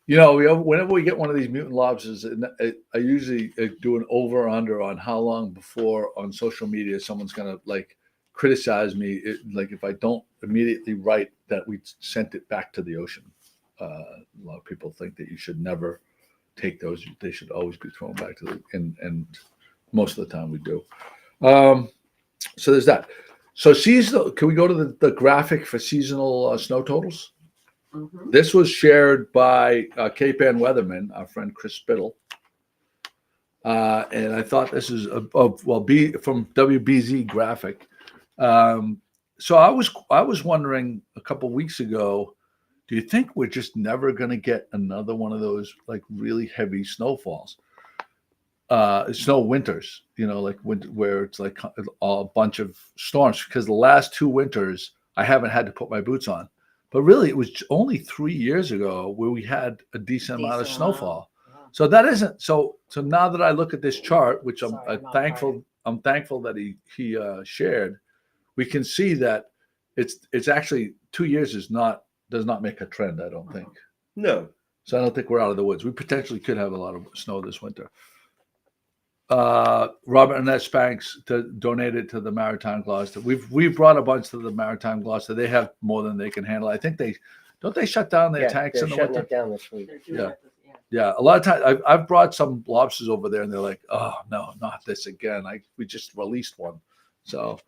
Whenever we get one of these mutant lobsters, I usually do an over or under on how long before on social media someone's gonna like criticize me, like if I don't immediately write that we sent it back to the ocean. A lot of people think that you should never take those; they should always be thrown back to the. And most of the time we do. So there's that. So seasonal. Can we go to the graphic for seasonal snow totals? Mm-hmm. This was shared by Cape Ann Weatherman, our friend Chris Spittle. And I thought this is from WBZ Graphic. So I was wondering a couple weeks ago, do you think we're just never going to get another one of those like really heavy snowfalls? Snow winters, like where it's like a bunch of storms, because the last two winters I haven't had to put my boots on. But really, it was only 3 years ago where we had a decent amount of snowfall. Wow. So that isn't so. So now that I look at this chart, which I'm Sorry, I'm not thankful, I'm thankful that he shared, we can see that it's actually 2 years does not make a trend. I don't think. No. So I don't think we're out of the woods. We potentially could have a lot of snow this winter. Robert and Annette Spanks donated to the Maritime Gloucester. We've brought a bunch to the Maritime Gloucester. They have more than they can handle. I think they shut down their tanks they're in the shutting winter. it down this week. They're doing Yeah. it, yeah. Yeah, a lot of times I've brought some lobsters over there, and they're like, "Oh no, not this again." We just released one, so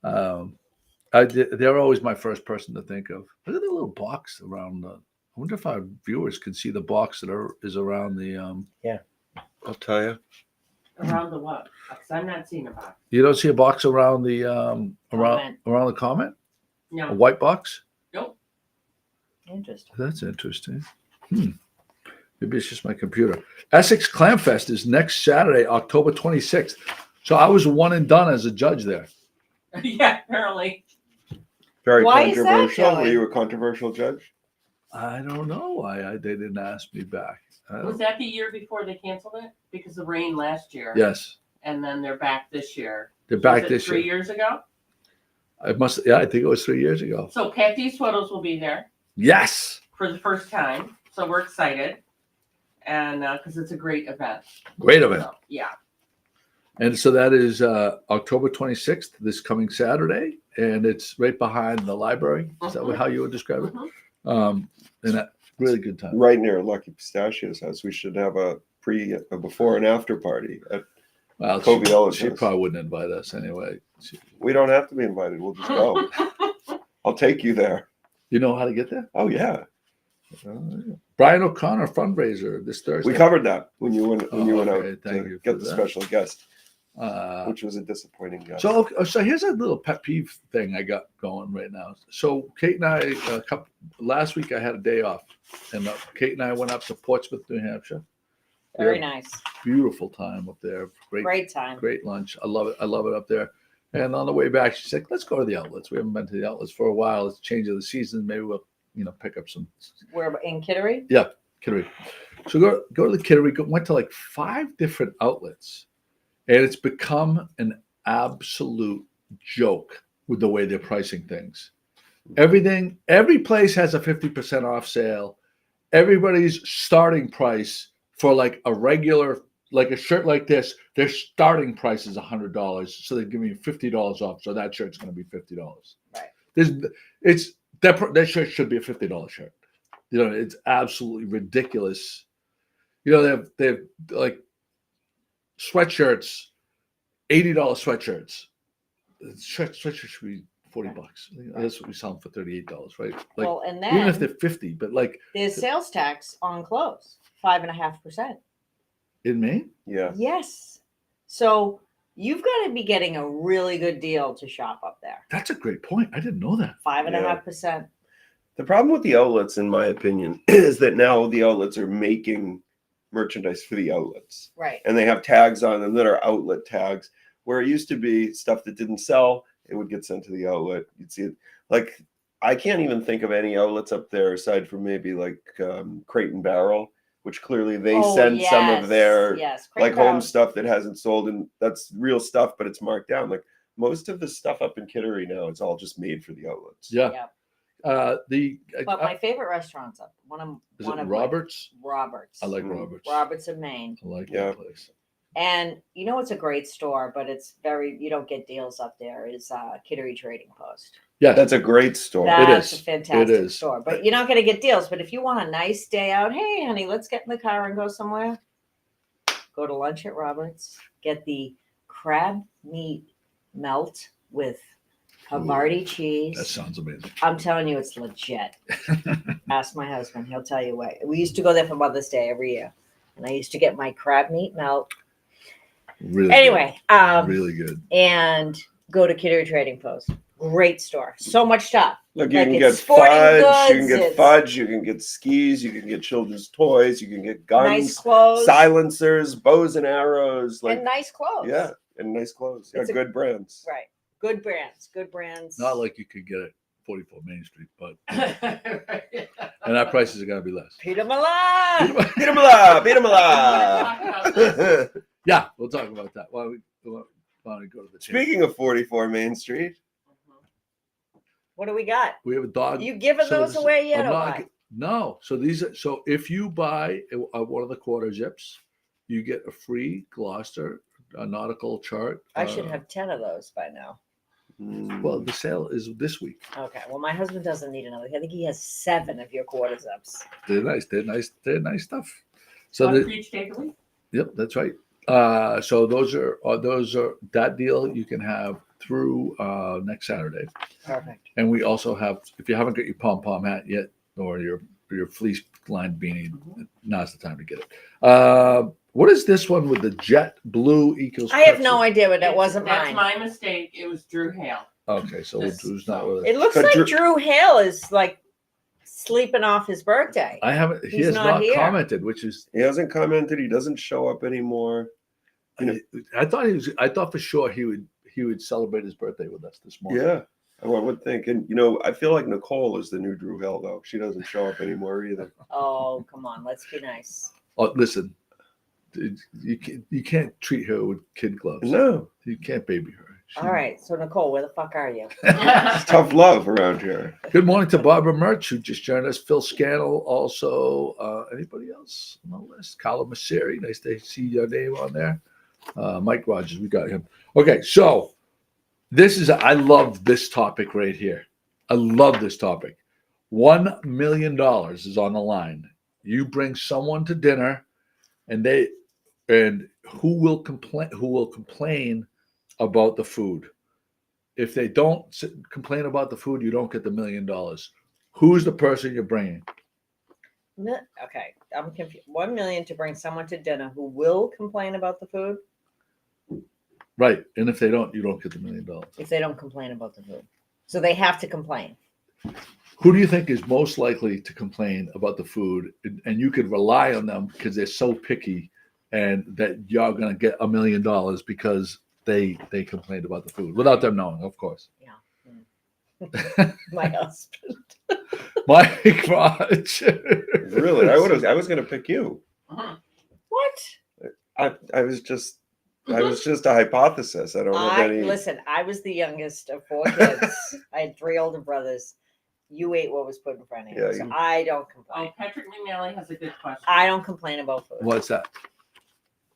they're always my first person to think of. Look at the little box around. I wonder if our viewers can see the box that is around the. I'll tell you. Around the what? Because I'm not seeing a box. You don't see a box around the around Comment. the comment? A No. white box? Nope. Interesting. That's interesting. Maybe it's just my computer. Essex Clam Fest is next Saturday, October 26th. So I was one and done as a judge there. Yeah, apparently. Very Why is that, controversial. Were Joey? you a controversial judge? I don't know why they didn't ask me back. Was that the year before they canceled it? Because of rain last year. Yes, And then they're back this year. they're back Was it this 3 year. years ago? I think it was 3 years ago. So Patty Swiddles will be there Yes, for the first time. So we're excited. And because it's a great event. great event. So, yeah. And so that is October 26th, this coming Saturday, and it's right behind the library. Is that Mhm. how you would describe it? Mhm. And that really good time. Right near Lucky Pistachio's house. We should have a before and after party. Well, Kobe Ellis she house. probably wouldn't invite us anyway. We don't have to be invited. We'll just go. I'll take you there. You know how to get there? Oh yeah, Brian O'Connor fundraiser this Thursday. we covered that when you went Okay, out thank to you get for the that. special guest, Uh, which was a disappointing guest. so here's a little pet peeve thing I got going right now. So Kate and I, last week I had a day off, and Kate and I went up to Portsmouth, New Hampshire. Very Yeah. nice. Beautiful time up there. Great time. Great lunch. I love it. I love it up there. And on the way back, she's like, "Let's go to the outlets. We haven't been to the outlets for a while. It's change of the season. Maybe we'll, pick up some." We're in Kittery. Kittery. So go to the Kittery. Went to like 5 different outlets, and it's become an absolute joke with the way they're pricing things. Every place has a 50% off sale. Everybody's starting price for like a regular, like a shirt like this, their starting price is $100. So they're giving you $50 off. So that shirt's going to be $50. Right. That shirt should be a $50 shirt. It's absolutely ridiculous. They have like sweatshirts, $80 sweatshirts. Sweatshirts should be $40. That's what we sell them for $38, right? Like, Well, and even if then they're 50, but like there's sales tax on clothes, 5.5%. in Maine, Yeah. Yes. So you've got to be getting a really good deal to shop up there. that's a great point. I didn't know that. 5.5%. The problem with the outlets, in my opinion, is that now the outlets are making merchandise for the outlets. Right. And they have tags on them that are outlet tags, where it used to be stuff that didn't sell, it would get sent to the outlet. You'd see it. Like, I can't even think of any outlets up there aside from maybe like Crate and Barrel, which clearly they send some of their like home stuff that hasn't sold, and that's real stuff, but it's marked down. Like most of the stuff up in Kittery now, it's all just made for the outlets. Yeah. Yeah. But my favorite restaurant's up. is it Roberts? Roberts. I like Mm. Roberts. Roberts of Maine. I like Yeah. that place. And it's a great store, but you don't get deals up there, is Kittery Trading Post. Yeah, That's a great store. That's is. a fantastic It is. store. But you're not going to get deals. But if you want a nice day out, hey, honey, let's get in the car and go somewhere. Go to lunch at Roberts. Get the crab meat melt with Havarti cheese. that sounds amazing. I'm telling you, it's legit. Ask my husband. He'll tell you what. We used to go there for Mother's Day every year. And I used to get my crab meat melt. Really Anyway, good. Really good. and go to Kittery Trading Post. Great store. So much stuff. Look, you Like, can it's get sporting fudge, you can goods, get it's- fudge, you can get skis, you can get children's toys, you can get guns, Nice clothes. silencers, bows and arrows, like and nice clothes. yeah, and nice clothes. Yeah, It's a- good brands. Right. Good brands. Good brands. Not like you could get it 44 Main Street, but and our prices are going to be less. Peter Milan. Beat 'em up, beat 'em up. Yeah, we'll talk about that. Why don't we go to the table? Speaking of 44 Main Street, What do we got? We have a dog. You giving so those this- away yet I'm or not what? gi- No. So if you buy one of the quarter zips, you get a free Gloucester nautical chart. I should have 10 of those by now. Well, the sale is this week. Okay. Well, my husband doesn't need another. I think he has 7 of your quarter zips. They're nice. They're nice stuff. So One the, for each takeaway? yep, that's right. So those are that deal you can have through next Saturday. Perfect. And we also have, if you haven't got your pom-pom hat yet or your fleece lined beanie, now's the time to get it. What is this one with the jet blue equals? I have Pepsi? no idea, but that wasn't That's mine. my mistake. It was Drew Hale. Okay, so This- who's not with us? It looks But like Drew- Drew Hale is like sleeping off his birthday. I haven't. He He's has not not here. commented, which is. he hasn't commented. He doesn't show up anymore. I thought he was. I thought for sure he would celebrate his birthday with us this morning. Yeah, I would think. And I feel like Nicole is the new Drew Hill, though. She doesn't show up anymore either. Oh, come on. Let's be nice. Oh, listen, you can't treat her with kid gloves. No, You can't baby her. All right. So, Nicole, where the fuck are you? it's tough love around here. Good morning to Barbara Murch, who just joined us. Phil Scannell, also. Anybody else on the list? Carla Masseri, nice to see your name on there. Mike Rogers, we got him. Okay, so I love this topic right here. I love this topic. $1 million is on the line. You bring someone to dinner, and who will complain about the food? if they don't complain about the food, you don't get the $1 million. Who's the person you're bringing? Okay, I'm confused. 1 million to bring someone to dinner who will complain about the food Right. And if they don't, you don't get the $1 million. if they don't complain about the food. So they have to complain. Who do you think is most likely to complain about the food? And you could rely on them because they're so picky, and that you're going to get $1 million because they complained about the food without them knowing, of course. My husband. My God. Really, I was gonna pick you. What? I was just a hypothesis. I don't have any. Listen, I was the youngest of 4 kids. I had 3 older brothers. You ate what was put in front of you. Yeah, So I don't Oh, complain. Patrick McNally has a good question. I don't complain about food. What's that?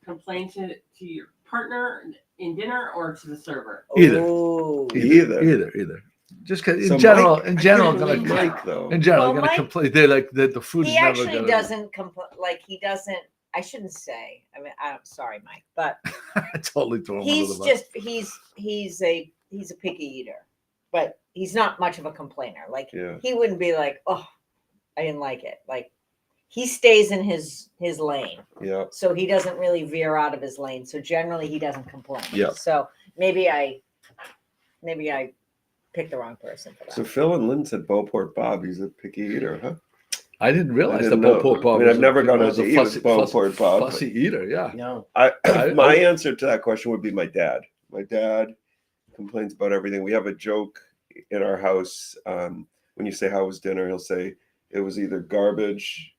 Complain to your partner in dinner or to the server? Either. Ooh. Either. Just because So in general, Mike- in general, I gonna couldn't believe Mike though. in general, Well, gonna Mike- complain. They're like the food is He never actually gonna. doesn't complain. Like he doesn't. I shouldn't say. I mean, I'm sorry, Mike, but I totally throw him under he's the bus. just he's a picky eater, but he's not much of a complainer. Like Yeah. he wouldn't be like, oh, I didn't like it. Like he stays in his lane, Yeah. so he doesn't really veer out of his lane. So generally, he doesn't complain. Yeah. So maybe I picked the wrong person for that. So Phil and Lynn said Beauport Bob. He's a picky eater, huh? I didn't realize didn't that know. Beauport Bob. I mean, was I've never gone out was to a eat with Beauport Bob, but- Fussy eater, yeah. No. My answer to that question would be my dad. My dad complains about everything. We have a joke in our house. When you say how was dinner, he'll say it was either garbage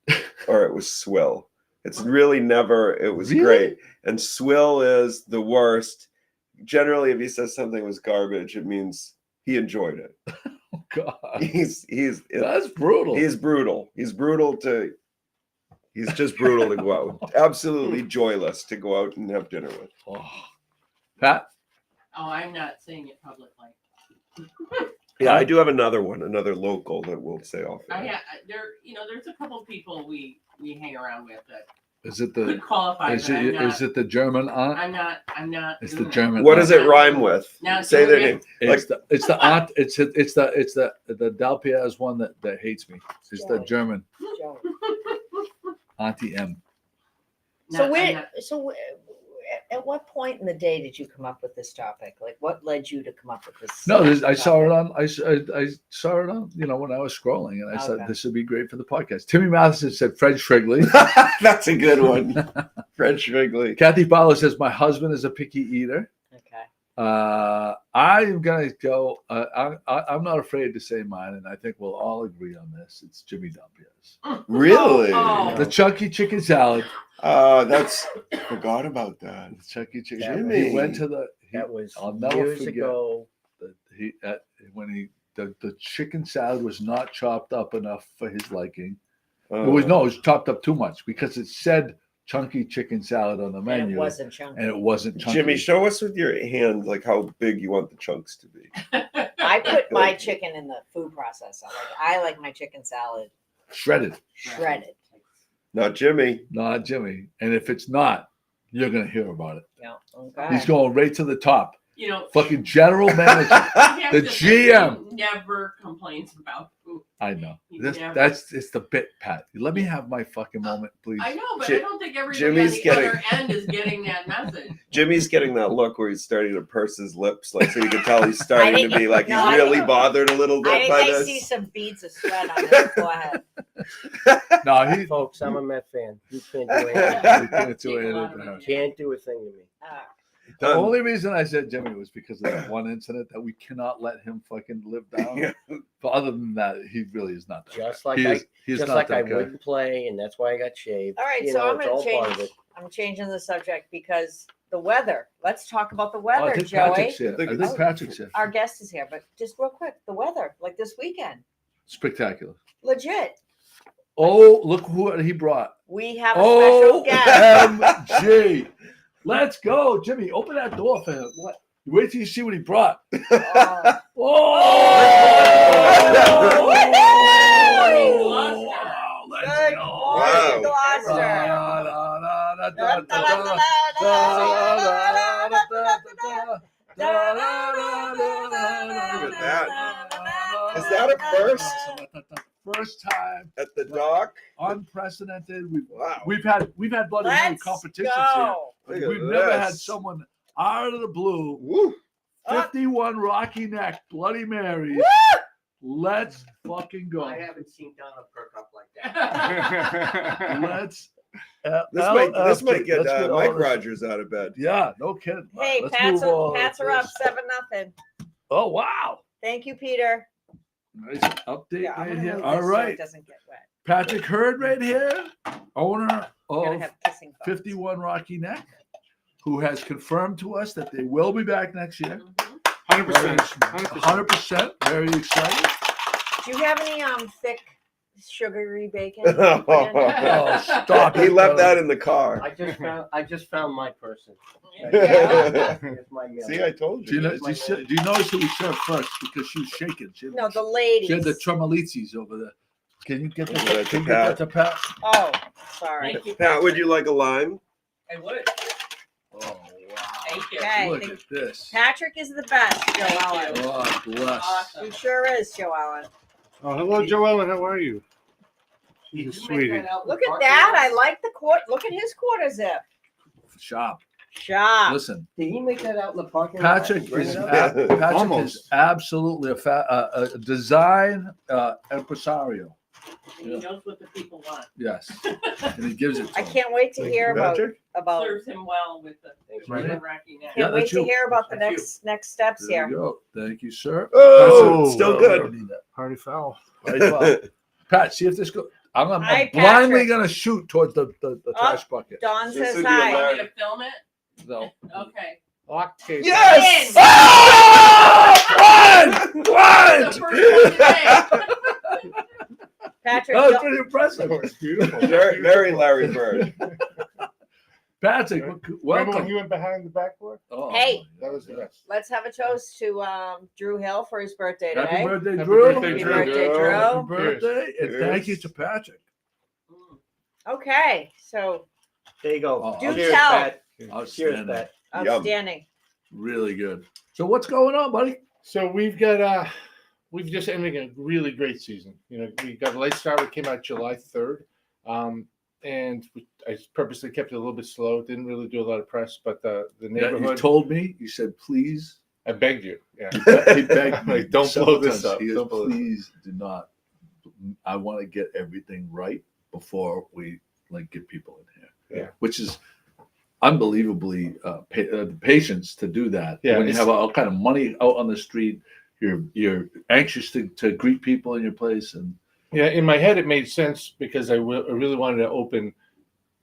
or it was swill. It's really never it was Really? great. And swill is the worst. Generally, if he says something was garbage, it means he enjoyed it. Oh, God, He's that's brutal. He's brutal. He's just brutal to go out. Absolutely joyless to go out and have dinner with. Oh. Pat, Oh, I'm not saying it publicly. Yeah, I do have another local that we'll say off. There's a couple people we hang around with that is it could the qualify. is but I'm it, not, is it the German aunt? I'm not. It's doing the that. German. What aunt. does it rhyme with? Now, Say their okay. name. It's the aunt. It's the Dalpiaz one that hates me. It's the Joey. German Joey. Auntie M. So I'm not- at what point in the day did you come up with this topic? Like, what led you to come up with this? No, I saw it topic? on. I saw it on. When I was scrolling, and I Okay. said this would be great for the podcast. Timmy Matheson said Fred Shrigley. That's a good one. Fred Shrigley. Kathy Barlow says my husband is a picky eater. Okay. I'm gonna go. I'm not afraid to say mine, and I think we'll all agree on this. It's Jimmy Dalpiaz. Really? Oh. The chunky chicken salad. Forgot about that. The chunky chicken. Jimmy. He went to the. That was I'll never years forget. ago. The chicken salad was not chopped up enough for his liking. Uh, It was chopped up too much because it said chunky chicken salad on the And menu, it wasn't chunky. and it wasn't chunky. Jimmy, show us with your hand like how big you want the chunks to be. I put my chicken in the food processor. I like my chicken salad shredded, shredded. Not Jimmy. not Jimmy. And if it's not, you're gonna hear about it. Yeah. Okay. He's going right to the top. You know, Fucking general manager. I have The to say, GM. he never complains about food. I know. He That's never- it's the bit, Pat. Let me have my fucking moment, please. I know, but Ji- I don't think everybody Jimmy's on the getting- other end is getting that message. Jimmy's getting that look where he's starting to purse his lips, like so you can tell he's starting to be like No, I he's really think- bothered a little bit by I this. see some beads of sweat on his forehead. No, he Folks, I'm a Met fan. You can't do anything. he can't do Take a anything lot to of her. it. Can't do a thing to me. The only reason I said Jimmy was because of that one incident that we cannot let him fucking live down. Yeah. But other than that, he really is not that. Just guy. like he I- is, he's Just not like that I guy. wouldn't play, and that's why I got shaved. All right, You so know, I'm it's going all to part of change. it. I'm changing the subject because the weather. Let's talk about the Oh, I weather, think Joey. Patrick's here. I think Patrick's here. Our guest is here, but just real quick, the weather, like this weekend, Spectacular. legit. Oh, look who he brought. We have a special guest. OMG. Let's go. Jimmy, open that door for him. What? Wait till you see what he brought. Oh. Oh! Gloucester. Let's Good go. morning, Gloucester. Is that a first? First time At the dock? unprecedented. Wow. We've had Bloody Mary Let's competitions go. here. Look at We've never had this. someone out of the blue. Woo. 51 Rocky Neck Bloody Marys. Let's fucking go. I haven't seen Donna perk up like that. Let's. This might get let's all Mike this- Rogers out of bed. Yeah, no kidding. Hey, Let's Pats move on. Pats are up 7-0. Oh wow! Thank you, Peter. Nice update Yeah, I'm right gonna here. move All this so right, it doesn't get wet. Patrick Hurd right here, owner Gotta of have kissing phones. 51 Rocky Neck, who has confirmed to us that they will be back next year. 100%. 100%. Very excited. Do you have any thick sugary bacon? Oh, stop He it. left that in the car. I just found my person. Yeah. Here's my meal. See, I told Do you, you. know, do you notice who we served first? Because she was shaking. She No, the she had the ladies. tremolitzis over there. Can you get Give that that? to Can you get that to Pat? Oh, sorry. Thank you. Pat, would you like a lime? I would. Oh, wow. Thank you. Okay. Look at this. Patrick is the best, Joe Allen. God bless. Awesome. He sure is, Joe Allen. Oh, hello, Joellen. How are you? Did She's a you make sweetie. that out in the Look at parking that. lot? I like the quarter. Look at his quarter zip. Shop. Shop. Listen, Did he make that out in the parking lot? Patrick Bring is it up? Patrick is Almost. absolutely a design impresario. And he knows what the people want. Yes, and he gives it to I them. can't wait to hear Patrick? about. Serves him well with the Right. Iraqi neck. Yeah, Can't wait that's to you. hear about the That's next steps There here. you go. Thank you, sir. Oh, Oh, still We good. don't need that. Party foul. Right, well, Pat, see if this goes. I'm Hi, blindly Patrick. gonna shoot towards the trash bucket. Dawn This says would be hi. Want me to film it? No. Okay. Octave. Yes! Oh! One! The One! first one today. Patrick, That was don't- pretty impressive. It's beautiful. Very, very Larry Bird. Patrick, Remember welcome. when you went behind the backboard? Oh, Hey. That was the best. let's have a toast to Drew Hill for his birthday Happy today. birthday, Happy Drew. birthday, Happy Drew. birthday, Drew. Happy birthday, and Cheers. thank you to Patrick. Okay, so There you go. Oh, Do Cheers, tell. Pat. Cheers, Outstanding. Pat. Yum. outstanding. Really good. So what's going on, buddy? So we've just ended a really great season. You know, we got a late start. We came out July 3rd. I purposely kept it a little bit slow. Didn't really do a lot of press, but the Yeah, you neighborhood, told me. You said, please. I begged you. Yeah. He begged me. Like, don't several blow this times. up. He goes, Don't blow this up. please do not. I want to get everything right before we get people in here. Yeah. Which is unbelievably the patience to do that. Yeah, When you it's- have all kind of money out on the street, you're anxious to greet people in your place, and Yeah, in my head, it made sense because I really wanted to open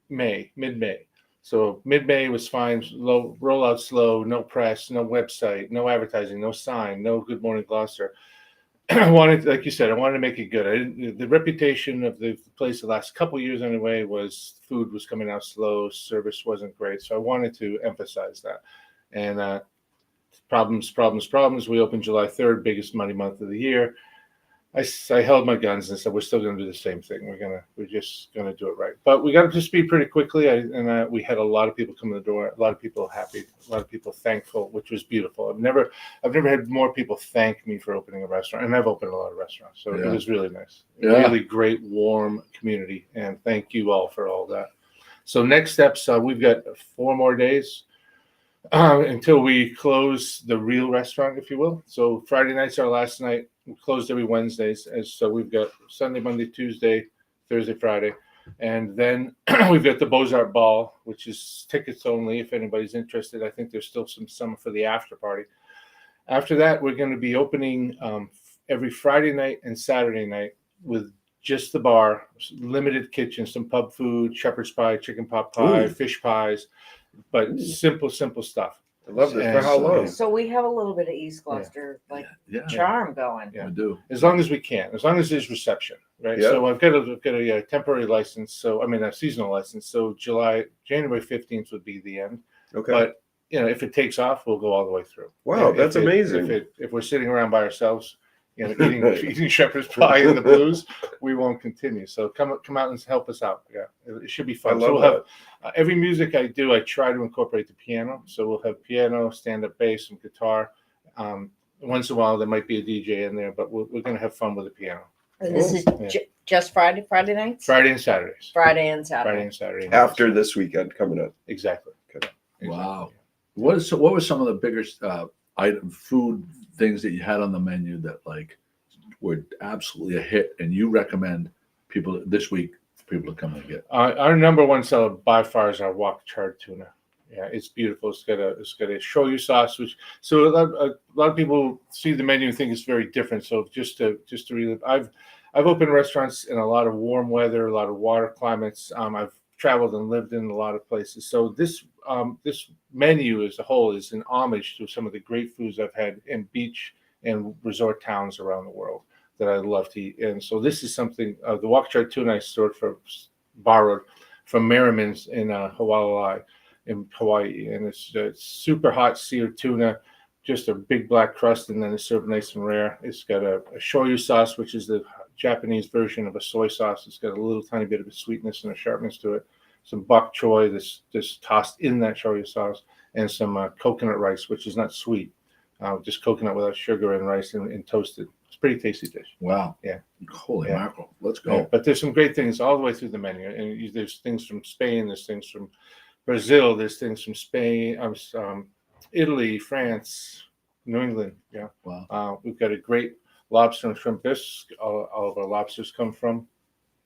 mid-May. So mid-May was fine. Roll out slow, no press, no website, no advertising, no sign, no Good Morning Gloucester. I wanted, like you said, I wanted to make it good. The reputation of the place the last couple of years anyway was food was coming out slow, service wasn't great. So I wanted to emphasize that. And problems. We opened July 3rd, biggest money month of the year. I held my guns and said we're still going to do the same thing. We're just going to do it right. But we got up to speed pretty quickly. We had a lot of people come in the door. A lot of people happy. A lot of people thankful, which was beautiful. I've never had more people thank me for opening a restaurant, and I've opened a lot of restaurants, so Yeah. it was really nice. Yeah. Really great, warm community, and thank you all for all that. So next steps, we've got 4 more days. Until we close the real restaurant, if you will. So Friday night's our last night. We closed every Wednesdays, and so we've got Sunday, Monday, Tuesday, Thursday, Friday, and then we've got the Beaux-Arts Ball, which is tickets only. If anybody's interested, I think there's still some for the after party. After that, we're going to be opening every Friday night and Saturday night with just the bar, limited kitchen, some pub food, shepherd's pie, chicken pot pie, Ooh. fish pies, but simple stuff. I love this. And For how long? So we have a little bit of East Gloucester yeah, charm going. Yeah. we do. As long as we can, as long as there's reception, right? Yeah. So I've got a temporary license. So I mean a seasonal license. So January 15th would be the end. Okay. But if it takes off, we'll go all the way through. Wow, If that's it- amazing. If we're sitting around by ourselves, eating shepherd's pie and the blues, we won't continue. So come out and help us out. Yeah, it should be fun. I So love we'll have every music I do, I try to incorporate the piano. So we'll have piano, stand-up bass, and guitar. once in a while there might be a DJ in there, but we're going to have fun with the piano. And this is Yeah. just Friday nights? Friday and Saturdays. Friday and Saturday. Friday and Saturday. After this weekend coming up. Exactly. Okay. Wow. What were some of the biggest food things that you had on the menu that like were absolutely a hit, and you recommend people this week for people to come and get? Our number one seller by far is our wok charred tuna. Yeah, it's beautiful. It's got a shoyu sauce, which a lot of people see the menu and think it's very different. So just to relive, I've opened restaurants in a lot of warm weather, a lot of water climates. I've traveled and lived in a lot of places. So this menu as a whole is an homage to some of the great foods I've had in beach and resort towns around the world that I love to eat. And so this is something, the wok charred tuna I borrowed from Merriman's in Hawaii, and it's super hot seared tuna, just a big black crust, and then it's served nice and rare. It's got a shoyu sauce, which is the Japanese version of a soy sauce. It's got a little tiny bit of a sweetness and a sharpness to it. Some bok choy that's tossed in that shoyu sauce, and some coconut rice, which is not sweet, just coconut without sugar and rice and toasted. It's a pretty tasty dish. Wow. Yeah. Holy mackerel. Let's go. Yeah, but there's some great things all the way through the menu. And there's things from Spain, there's things from Brazil, there's things from Spain, Italy, France, New England. Yeah. Wow. We've got a great lobster and shrimp bisque. All of our lobsters come from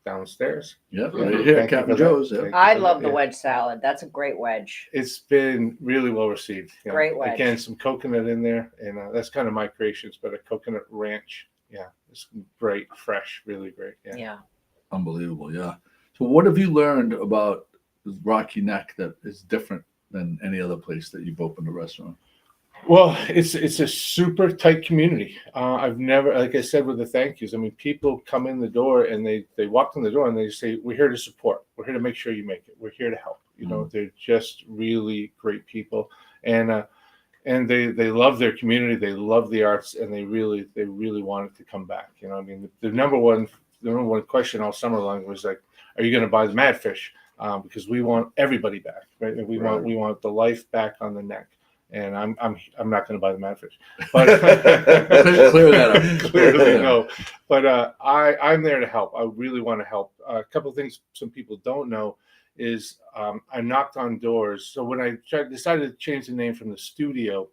downstairs. Yep. Yeah. Right here, Thank you Captain for that. Joe's. Yep. Thank you I for love that. the wedge salad. That's a great wedge. It's been really well received. Yeah. Great wedge. Again, some coconut in there, and that's kind of my creations, but a coconut ranch. Yeah, it's great, fresh, really great. Yeah. Yeah. Unbelievable. Yeah. So what have you learned about Rocky Neck that is different than any other place that you've opened a restaurant? Well, it's a super tight community. I've never, like I said with the thank yous, I mean, people come in the door and they walk in the door and they say, "We're here to support. We're here to make sure you make it. We're here to help." You know, they're just really great people, and they love their community. They love the arts, and they really wanted to come back. You know, I mean, the number one question all summer long was like, "Are you going to buy the Madfish?" Because we want everybody back, right? And we want the life back on the neck. And I'm not going to buy the Madfish, but Clear that up. Clearly, no. But I'm there to help. I really want to help. A couple of things some people don't know is I knocked on doors. So when I decided to change the name from the studio,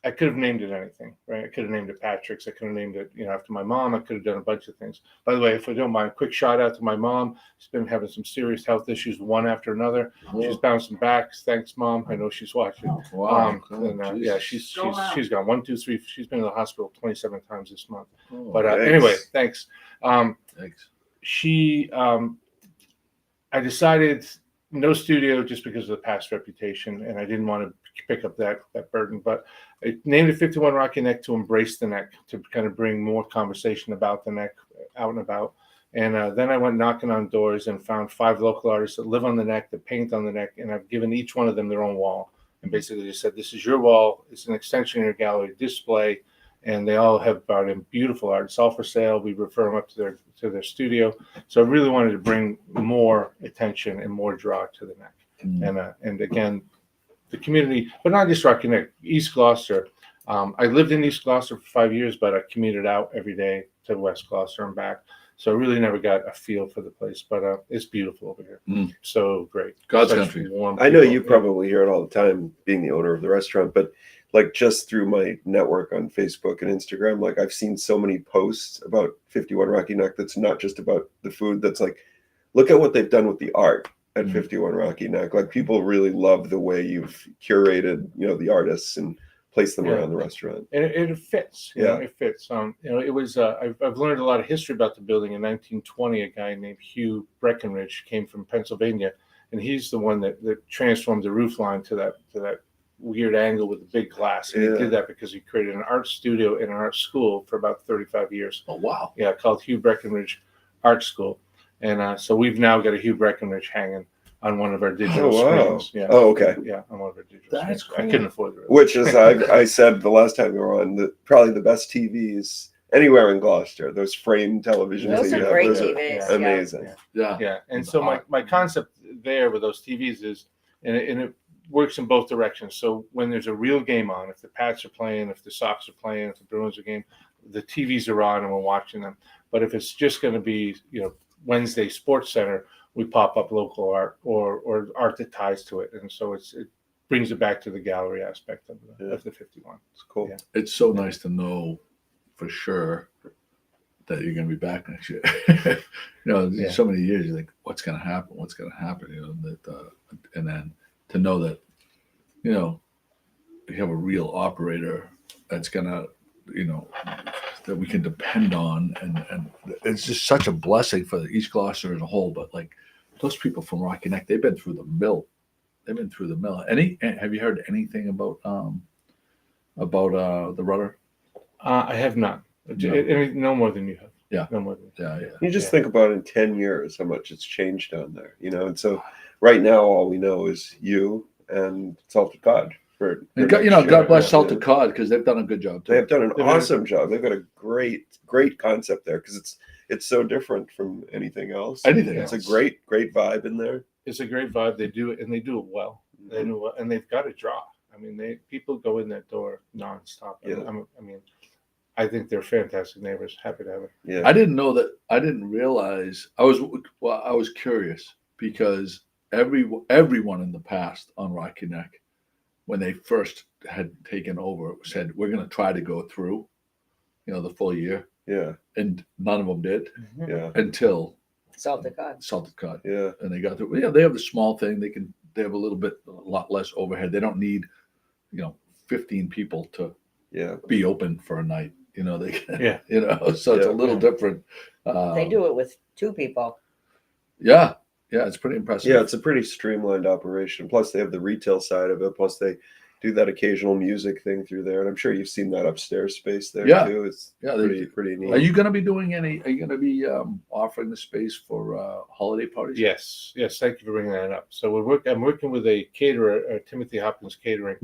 I could have named it anything, right? I could have named it Patrick's. I could have named it, after my mom. I could have done a bunch of things. By the way, if I don't mind, quick shout out to my mom. She's been having some serious health issues, one after another. She's bouncing back. Thanks, Mom. I know she's watching. Wow. Yeah, she's gone 1, 2, 3. She's been in the hospital 27 times this month. Oh, But thanks. anyway, thanks. thanks. I decided no studio just because of the past reputation, and I didn't want to pick up that burden. But I named it 51 Rocky Neck to embrace the neck, to kind of bring more conversation about the neck out and about. And then I went knocking on doors and found 5 local artists that live on the neck, that paint on the neck, and I've given each one of them their own wall. And basically just said, "This is your wall. It's an extension of your gallery display." And they all have brought in beautiful art. It's all for sale. We refer them up to their studio. So I really wanted to bring more attention and more draw to the neck. And again, the community, but not just Rocky Neck, East Gloucester. I lived in East Gloucester for 5 years, but I commuted out every day to West Gloucester and back. So I really never got a feel for the place, but it's beautiful over here. So great. God's Such country. warm I know people. you probably hear it all the time being the owner of the restaurant, but like just through my network on Facebook and Instagram, like I've seen so many posts about 51 Rocky Neck that's not just about the food. That's like, look at what they've done with the art at 51 Rocky Neck. Like people really love the way you've curated, the artists and placed them around the restaurant. And it fits. It fits. It was. I've learned a lot of history about the building. In 1920, a guy named Hugh Breckenridge came from Pennsylvania, and he's the one that transformed the roof line to that weird angle with the big glass. And he did that because he created an art studio and an art school for about 35 years. Oh, wow. Yeah, called Hugh Breckenridge Art School. And so we've now got a Hugh Breckenridge hanging on one of our digital screens. Yeah. Oh, okay. Yeah, on one of our digital That's screens. cool. I couldn't afford it. Which is, I said the last time we were on, that probably the best TVs anywhere in Gloucester. Those framed televisions. Those that you are have, great those TVs. are amazing. Yeah. Yeah, and so my concept there with those TVs is, and it works in both directions. So when there's a real game on, if the Pats are playing, if the Sox are playing, if the Bruins are game, the TVs are on and we're watching them. But if it's just going to be, Wednesday Sports Center, we pop up local art or art that ties to it. And so it brings it back to the gallery aspect of the 51. It's cool. Yeah. It's so nice to know for sure that you're going to be back next year. So many years, you're like, what's going to happen? What's going to happen? And then to know that, you have a real operator that's going to, that we can depend on. And it's just such a blessing for East Gloucester as a whole. But like those people from Rocky Neck, they've been through the mill. Have you heard anything about the rudder? I have not. No more than you have. Yeah. No more than Yeah. You just think about in 10 years how much it's changed down there, and so right now all we know is you and Salted Cod. God bless Salted Cod because they've done a good job too. They've done an awesome job. They've got a great concept there because it's so different from anything else. It's a great vibe in there. It's a great vibe. They do it and they do it well. They do it well, and they've got a draw. I mean, people go in that door nonstop. Yeah. I think they're fantastic neighbors. Happy to have it. Yeah. I didn't know that. I didn't realize. I was curious because everyone in the past on Rocky Neck, when they first had taken over, said we're going to try to go through, the full year. Yeah. And none of them did Yeah. until Salted Cod. Salted Cod. Yeah. And they got through. Yeah, they have the small thing. They have a lot less overhead. They don't need, 15 people to be open for a night. They can, so it's a little different. They do it with 2 people. Yeah. Yeah. It's pretty impressive. Yeah. It's a pretty streamlined operation. Plus they have the retail side of it. Plus they do that occasional music thing through there. And I'm sure you've seen that upstairs space there too. It's pretty neat. Are you going to be offering the space for holiday parties? Yes. Thank you for bringing that up. So I'm working with a caterer, Timothy Hopkins Catering,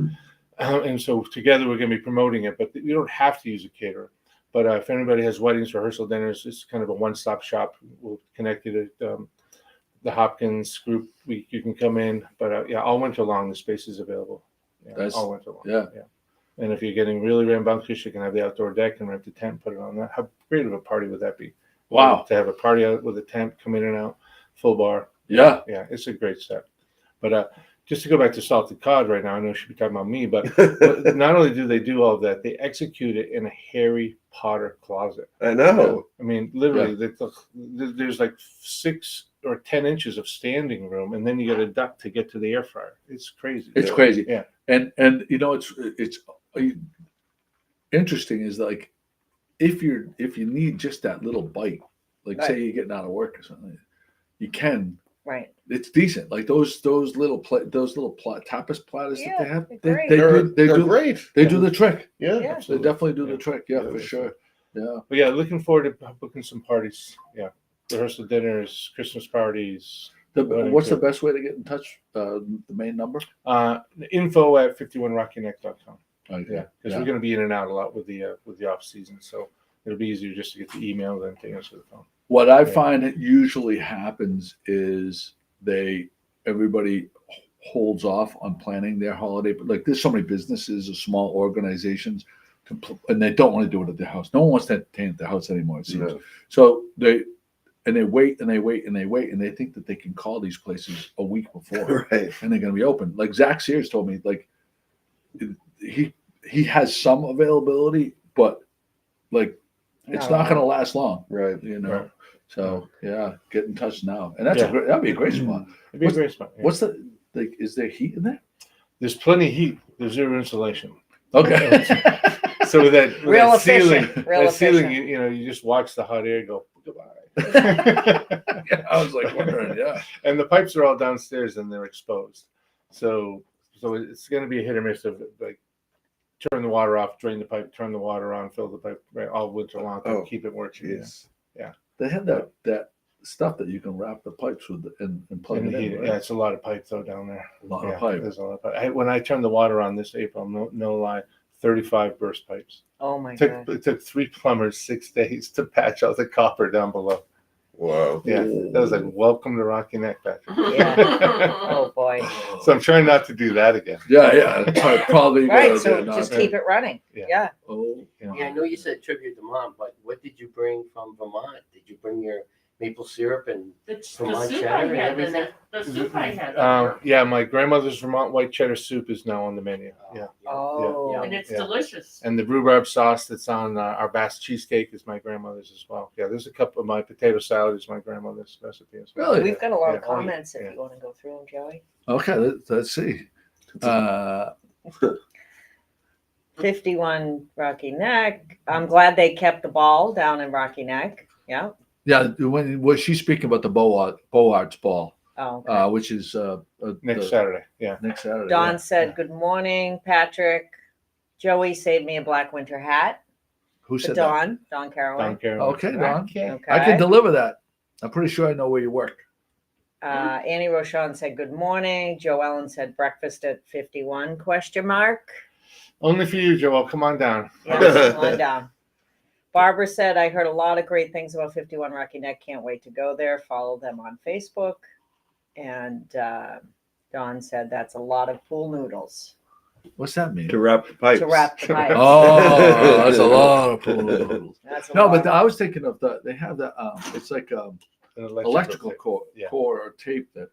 and so together we're going to be promoting it. But you don't have to use a caterer. But if anybody has weddings, rehearsal dinners, it's kind of a one-stop shop. We'll connect you to the Hopkins group. You can come in. But all winter long, the space is available. Yeah, all winter long. Yeah. And if you're getting really rambunctious, you can have the outdoor deck and rent a tent, put it on that. How great of a party would that be? Wow. To have a party out with a tent, come in and out, full bar. Yeah. Yeah, it's a great set. But just to go back to Salted Cod right now, I know you should be talking about me, but not only do they do all of that, they execute it in a Harry Potter closet. I know. I mean, literally, there's like 6 or 10 inches of standing room, and then you got a duct to get to the air fryer. It's crazy. It's crazy. Yeah. And it's interesting is like if you need just that little bite, like say you're getting out of work or something, you can. Right. It's decent. Like those little tapas platters that they have. They're They're great. They do the trick. Yeah. Yeah. They definitely do the trick. Yeah, for sure. Yeah. But yeah, looking forward to booking some parties. Yeah. Rehearsal dinners, Christmas parties. What's the best way to get in touch? The main number? info@51rockyneck.com. Okay. Yeah, because we're going to be in and out a lot with the off season, so it'll be easier just to get the email than to answer the phone. What I find it usually happens is everybody holds off on planning their holiday. But like there's so many businesses or small organizations, and they don't want to do it at their house. No one wants to entertain at their house anymore, it seems. No. So they wait and they wait and they wait and they think that they can call these places a week before, Right. and they're going to be open. Like Zach Sears told me, like he has some availability, but like it's not going to last long, Right. Right. So yeah, get in touch now, and that'd be a great spot. It'd be a great spot. Yeah. What's the like? Is there heat in there? There's plenty of heat. There's zero insulation. Okay. So with that Real ceiling, efficient. Real you just watch the hot air go goodbye. Yeah, I was like wondering. Yeah. And the pipes are all downstairs and they're exposed. So it's going to be a hit or miss of like turn the water off, drain the pipe, turn the water on, fill the pipe all winter long to keep it working. Jeez. Yeah. They have that stuff that you can wrap the pipes with and plug it in. Right? Yeah, it's a lot of pipe though down there. A lot of pipe. There's a lot of pipe. When I turned the water on this April, no lie, 35 burst pipes. Oh my God. It took 3 plumbers 6 days to patch out the copper down below. Wow. Yeah, that was like welcome to Rocky Neck, Patrick. Yeah. Oh boy. So I'm trying not to do that again. Yeah. Probably. Right. yeah, So not just that. keep it running. Yeah. Yeah. Oh, Yeah, I know you said tribute to mom, but what did you bring from Vermont? Did you bring your maple syrup and The Vermont soup cheddar I and had, everything? the soup I had. Yeah, my grandmother's Vermont white cheddar soup is now on the menu. Yeah. Oh. And it's Yeah. delicious. And the rhubarb sauce that's on our Bass cheesecake is my grandmother's as well. Yeah, there's a couple of my potato salad is my grandmother's recipe as well. Really? We've got a lot of Yeah. Oh, yeah. comments if Yeah. you want to go through them, Joey. okay. Let's see. 51 Rocky Neck. I'm glad they kept the ball down in Rocky Neck. Yeah. Yeah, when she's speaking about the Boards Ball, Oh. Okay. which is Next Saturday. Yeah. next Saturday. Don yeah. said, "Good morning, Patrick. Joey saved me a black winter hat." Who For said that? Don Don Caraway. Caraway. Okay, Don. Okay. I can deliver that. I'm pretty sure I know where you work. Annie Rochon said, "Good morning." Joe Ellen said, "Breakfast at 51?" Question mark. Only for you, Joel. Come on down. Yeah, come on down. Barbara said, "I heard a lot of great things about 51 Rocky Neck. Can't wait to go there. Follow them on Facebook." And Don said, "That's a lot of pool noodles What's that mean? To wrap the pipes. to wrap the pipes." Oh, that's a lot of pool noodles. That's a No, lot. but I was thinking of they have that. It's like An electrical tape. core, Yeah. core or tape that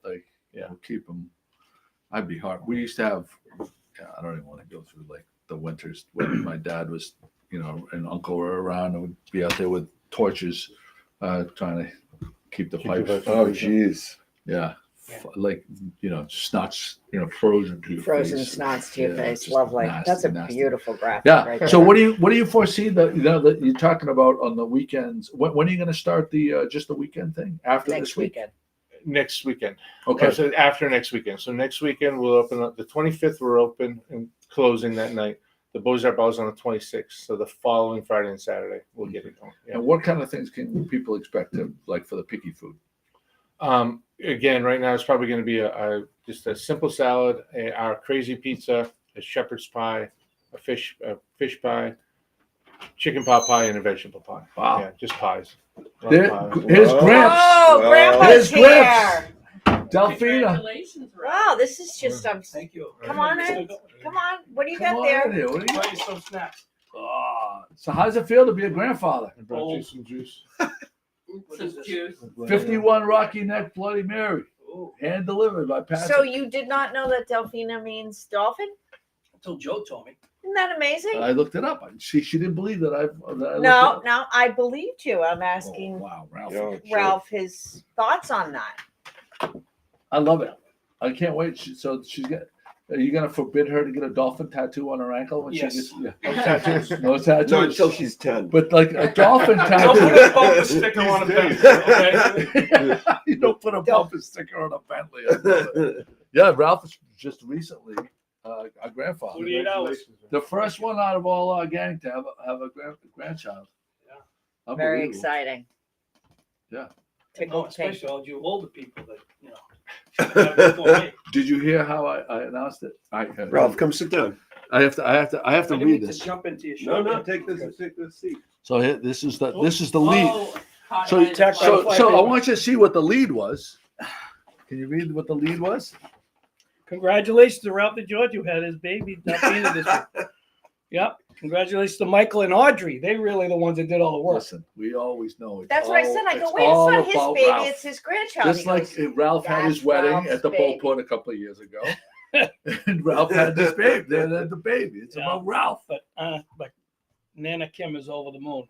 Yeah. will keep them. I'd be hard. We used to have. Yeah, I don't even want to go through like the winters when my dad was, and uncle were around, and would be out there with torches, trying to keep the Keep the pipes. pipes Oh, jeez. Yeah. Like, snots, frozen to your Frozen face. snots to your Yeah, face. just Lovely. nasty, That's a nasty. beautiful graphic. Yeah. Right So there. what do you foresee that you're talking about on the weekends? When are you going to start the just the weekend thing after Next this week? weekend. Next weekend. Okay. Oh, so after next weekend. So next weekend we'll open up the 25th. We're open and closing that night. The Beaux-Arts Ball is on the 26th. So the following Friday and Saturday we'll get it going. Yeah. And what kind of things can people expect to like for the picky food? Again, right now it's probably going to be just a simple salad, our crazy pizza, a shepherd's pie, a fish pie, chicken pot pie, and a vegetable pie. Wow. Yeah, just pies. Here's Wow. Gramps. Oh, Wow. Grandpa's Here's Gramps. here. Delphina. Congratulations, Rob. Wow, this is just Thank you. Come on in. Come on. What do you Come got on there? in here. What do you Buy you some snacks. Oh, so how does it feel to be a grandfather? I brought you some juice. Some juice. 51 Rocky Neck Bloody Mary, Oh, hand delivered by Patrick. So you did not know that Delphina means dolphin? until Joe told me. Isn't that amazing? I looked it up. She didn't believe that I looked it No, up. no, I believed you. I'm Oh, asking wow, Ralph. Yeah, sure. Ralph his thoughts on that. I love it. I can't wait. So she's got. Are you gonna forbid her to get a dolphin tattoo on her ankle when Yes. she gets? Yeah. No tattoos. No tattoos. Not until she's 10. But like a dolphin Don't put a tattoo. bumper sticker on a Bentley, okay? You don't put a bumper sticker on a Bentley. I love it. Yeah, Ralph is just recently a grandfather. 48 hours. The first one out of all our gang to have a grandchild. Yeah. Very Unbelievable. exciting. Yeah. No, Tickle pink. especially all you older people that, should have it before me. Did you hear how I announced it? Ralph, come sit down. I have to I read didn't mean this. to jump into your No, show. no, take this seat. So here, this is the lead. Oh, caught So, it. Attack by the fly so I paper. want you to see what the lead was. Can you read what the lead was? Congratulations to Ralph George, who had his baby Delphina this week. Yep. Congratulations to Michael and Audrey. They really the ones that did all the work. Listen, we always know it. That's what I said. I go, It's wait, all it's not his about baby, Ralph. it's his grandchild. Just He like goes, Ralph had his "That's wedding Ralph's at the baby." Bullport a couple of years ago, and Ralph had this baby. They had the baby. It's Yeah. about Ralph. But Nana Kim is over the moon.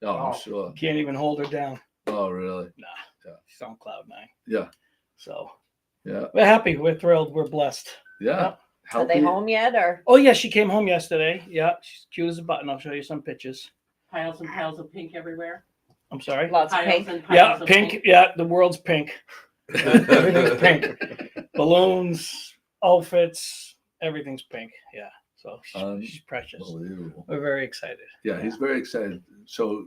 Oh, I'm sure. Can't even hold her down. Oh, really? She's on cloud 9. Yeah. So Yeah. we're happy. We're thrilled. We're blessed. Yeah. Are they home yet or? Oh yeah, she came home yesterday. Yeah, she's cute as a button. I'll show you some pictures. Piles and piles of pink everywhere. I'm sorry. Lots of Piles pink. and piles Yeah, of pink. Yeah, the world's pink. Everything's pink. Balloons, outfits, everything's pink. Yeah. So she's precious. Unbelievable. We're very excited. Yeah, he's very excited. So,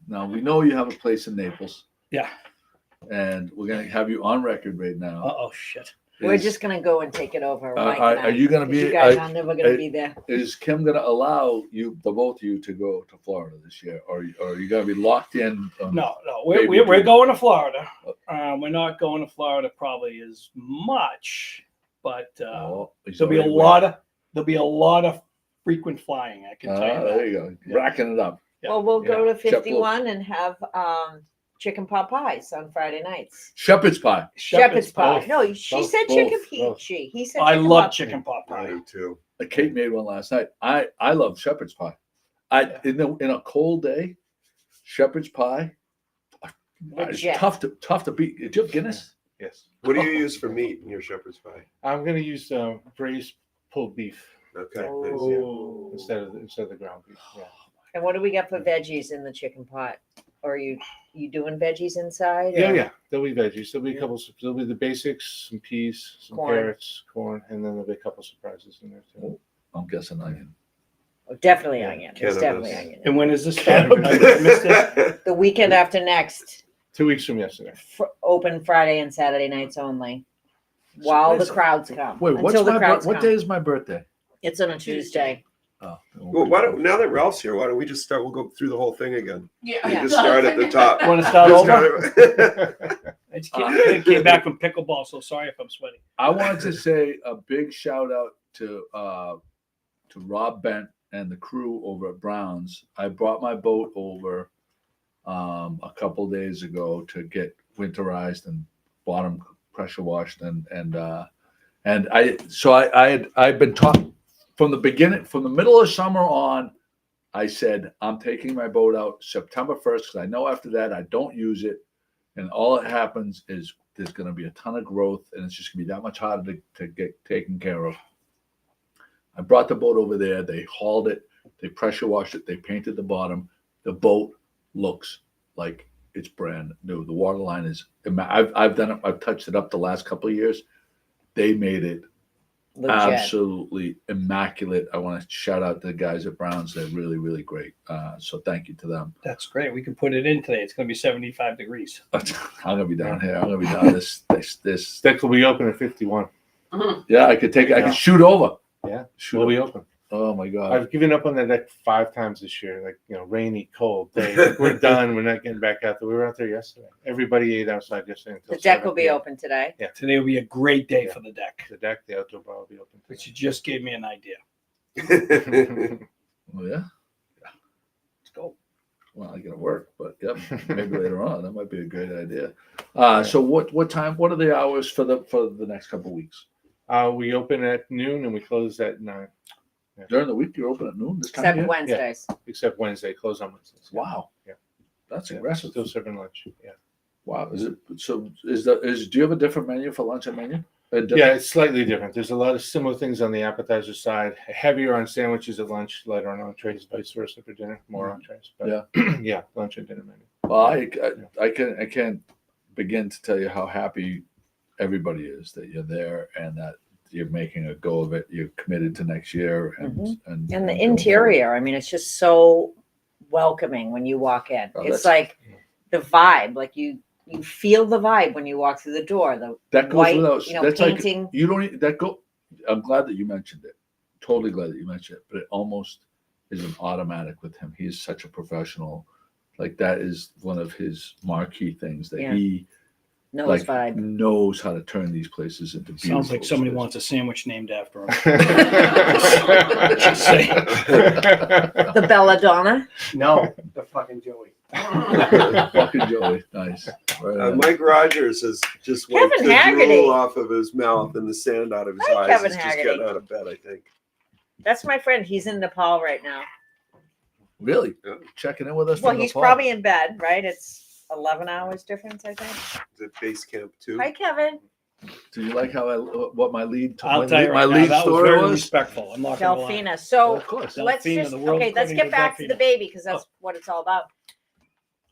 now we know you have a place in Naples, Yeah. and we're gonna have you on record right now. Oh shit. We're just gonna go and take it over. Mike are and I, you gonna 'cause be- You guys are- are never gonna be there. Is Kim gonna allow you, the both of you, to go to Florida this year, or are you gonna be locked in? No, Baby we're June. going to Florida. We're not going to Florida probably as much, but He's there'll be a lot of frequent flying. I can tell you that. There you go, Yeah. racking it up. Yeah. Well, we'll go to Chef 51 and have chicken pot pies on Friday nights. Shepherd's pie. Shepherd's pie. both. No, she Both, said both, chicken. both. He said. I chicken love pot pie. chicken pot I pie. do too. Kate made one last night. I love shepherd's pie. In a cold day, shepherd's pie. It's Legit. tough to beat. Did you have Guinness? Yes. What do you use for meat in your shepherd's pie? I'm gonna use braised pulled beef Okay. nice. Oh. instead of the ground beef. Yeah. And what do we got for veggies in the chicken pot? Or are you doing veggies inside? Yeah, or- yeah. There'll be veggies. There'll be a couple. There'll be the basics, some peas, some Corn. carrots, corn, and then there'll be a couple surprises in there too. I'm guessing onion. Oh, definitely Yeah, onion. There's cannabis. definitely onion. And when is this starting? I missed it. The weekend after next, 2 weeks from yesterday. open Friday and Saturday nights only, while the crowds come. Wait, Until the crowds what come. day is my birthday? It's on a Tuesday. Oh, Well, why don't, now that Ralph's here, why don't we just start? We'll go through the whole thing again. Yeah. Yeah. Just start at the top. Want to start Just over? start I just came back from pickleball, so sorry if I'm sweating. I wanted to say a big shout out to Rob Bent and the crew over at Brown's. I brought my boat over a couple days ago to get winterized and bottom pressure washed and I've been talking from the beginning, from the middle of summer on. I said I'm taking my boat out September 1st because I know after that I don't use it, and all that happens is there's going to be a ton of growth and it's just going to be that much harder to get taken care of. I brought the boat over there. They hauled it. They pressure washed it. They painted the bottom. The boat looks like it's brand new. The water line is. I've done it. I've touched it up the last couple of years. They made it Legit. absolutely immaculate. I want to shout out the guys at Brown's. They're really, really great. So thank you to them. That's great. We can put it in today. It's going to be 75 degrees. I'm gonna be down here. I'm gonna be down this. Stick will be open at 51. Yeah, I could take. I could shoot over. Yeah, Shoot we'll over. be open. Oh my god. I've given up on that deck 5 times this year. Like, rainy, cold day. Like, we're done. We're not getting back out there. We were out there yesterday. Everybody ate outside yesterday. Until The deck 7 will be p.m. open today. Today will be a great day Yeah. for the deck. The deck, the outdoor bar will be open. But you just gave me an idea. Oh yeah. Let's go. Well, I gotta work, but yep, maybe later on. That might be a great idea. So what time? What are the hours for the next couple of weeks? We open at noon and we close at 9. During the week, you're open at noon this time of Except year? Wednesdays. Except Wednesday, close on Wednesdays. Wow. Yeah. That's Yeah. aggressive. Still serving lunch. Yeah. Wow. Is it so? Do you have a different menu for lunch and menu? Yeah, it's slightly different. There's a lot of similar things on the appetizer side, heavier on sandwiches at lunch, lighter on entrees, vice versa for dinner, more entrees. But yeah, lunch and dinner menu. Well, I can't begin to tell you how happy everybody is that you're there and that you're making a go of it. You're committed to next year and And the going forward. interior, I mean, it's just so welcoming when you walk in. Oh, It's that's- like the vibe, like you feel the vibe when you walk through the door. The That goes white, without. That's painting. like you don't. That go. I'm glad that you mentioned it. Totally glad that you mentioned it. But it almost is an automatic with him. He is such a professional. Like that is one of his marquee things that Yeah. he Nose vibe. knows how to turn these places into. Sounds like beautiful somebody spaces. wants a sandwich named after him. The belladonna. No, the fucking Joey. Fucking Joey, nice. Right on. Mike Rogers has just wiped Kevin the Haggerty. drool off of his mouth and the sand out of his Hi, eyes. Kevin He's just Haggerty. getting out of bed, I think. That's my friend. He's in Nepal right now. Really Yeah. checking in with us. Well, from he's Nepal? probably in bed, right? It's 11 hours difference, I think. Is it base camp too? Hi, Kevin. Do you like how what my lead? I'll my tell you lead, right my now, lead that was story very was? respectful. I'm not gonna lie. Delphina. So Of course. let's Delphina, just the world okay. Let's according get to back to the Delphina. baby because that's what it's all about.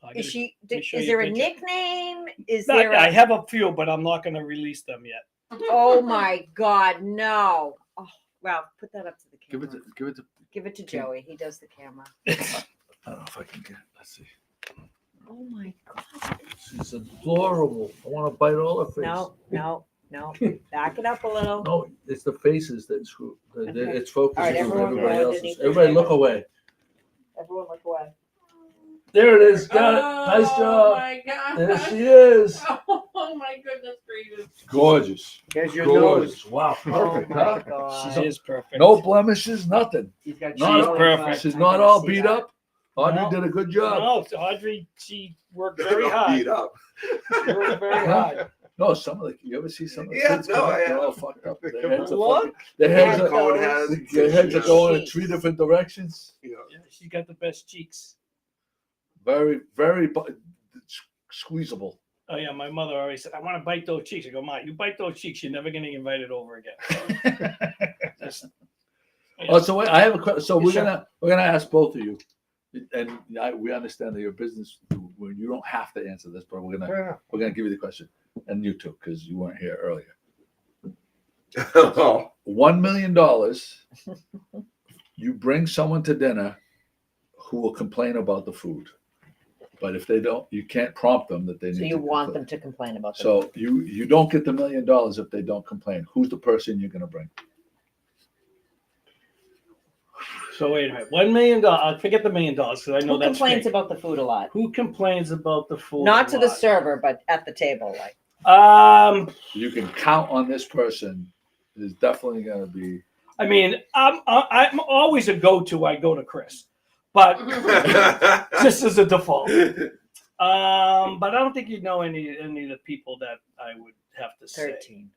I'll Is get she? let me show Is you a there a picture. nickname? Is No, there? I A, have a few, but I'm not going to release them yet. oh my God, no! Oh, Ralph, put that up to the Give camera. it to. Give it to Joey. He does the camera. I don't know if I can get. Let's see. Oh my God! She's adorable. I want to bite all her face. No, No, back it up a little. No, it's the faces that screw. Okay. It's focusing All right, on everyone everybody go else's. underneath the Everybody look table. away. Everyone look away. There it is. Got it. Nice Oh job. my god. There she is. Oh my goodness gracious. Gorgeous. Here's your Gorgeous. nose. Wow. Oh Perfect, my huh? God. She is perfect. No blemishes, nothing. He's got Not She's Charlie perfect. Clark. She's I not gotta all see beat that. up. Audrey No. did a good job. No, Audrey, she worked They're very all hard. beat up. She worked very Huh? hard. No, some of the you ever see some of the Yeah, kids no, come up, I they're all have. fucked up. They Their come heads are Look. fucking, their heads Head are, Cone goes. heads. their heads are going in Cheeks. 3 different directions. Yeah. Yeah, she got the best cheeks. Very, very squeezable. Oh yeah, my mother always said, "I want to bite those cheeks." I go, "Ma, you bite those cheeks, you're never gonna get invited over again." Just- Oh, so wait, I have a question. So Yes, sir. we're gonna ask both of you, and we understand that your business. When you don't have to answer this, but we're gonna give you the question, and you too, because you weren't here earlier. Oh, $1 million. You bring someone to dinner who will complain about the food, but if they don't, you can't prompt them that they need. So to you want complain. them to complain about that. So you don't get the $1 million if they don't complain. Who's the person you're gonna bring? So wait a minute, $1 million. I forget the $1 million because I know Who that's complains fake. about the food a lot? Who complains about the food? Not a to the lot? server, but at the table. Like, You can count on this person. Is definitely gonna be. I mean, I'm always a go-to. I go to Chris, but just as a default. But I don't think you know any of the people that I would have to say. 13.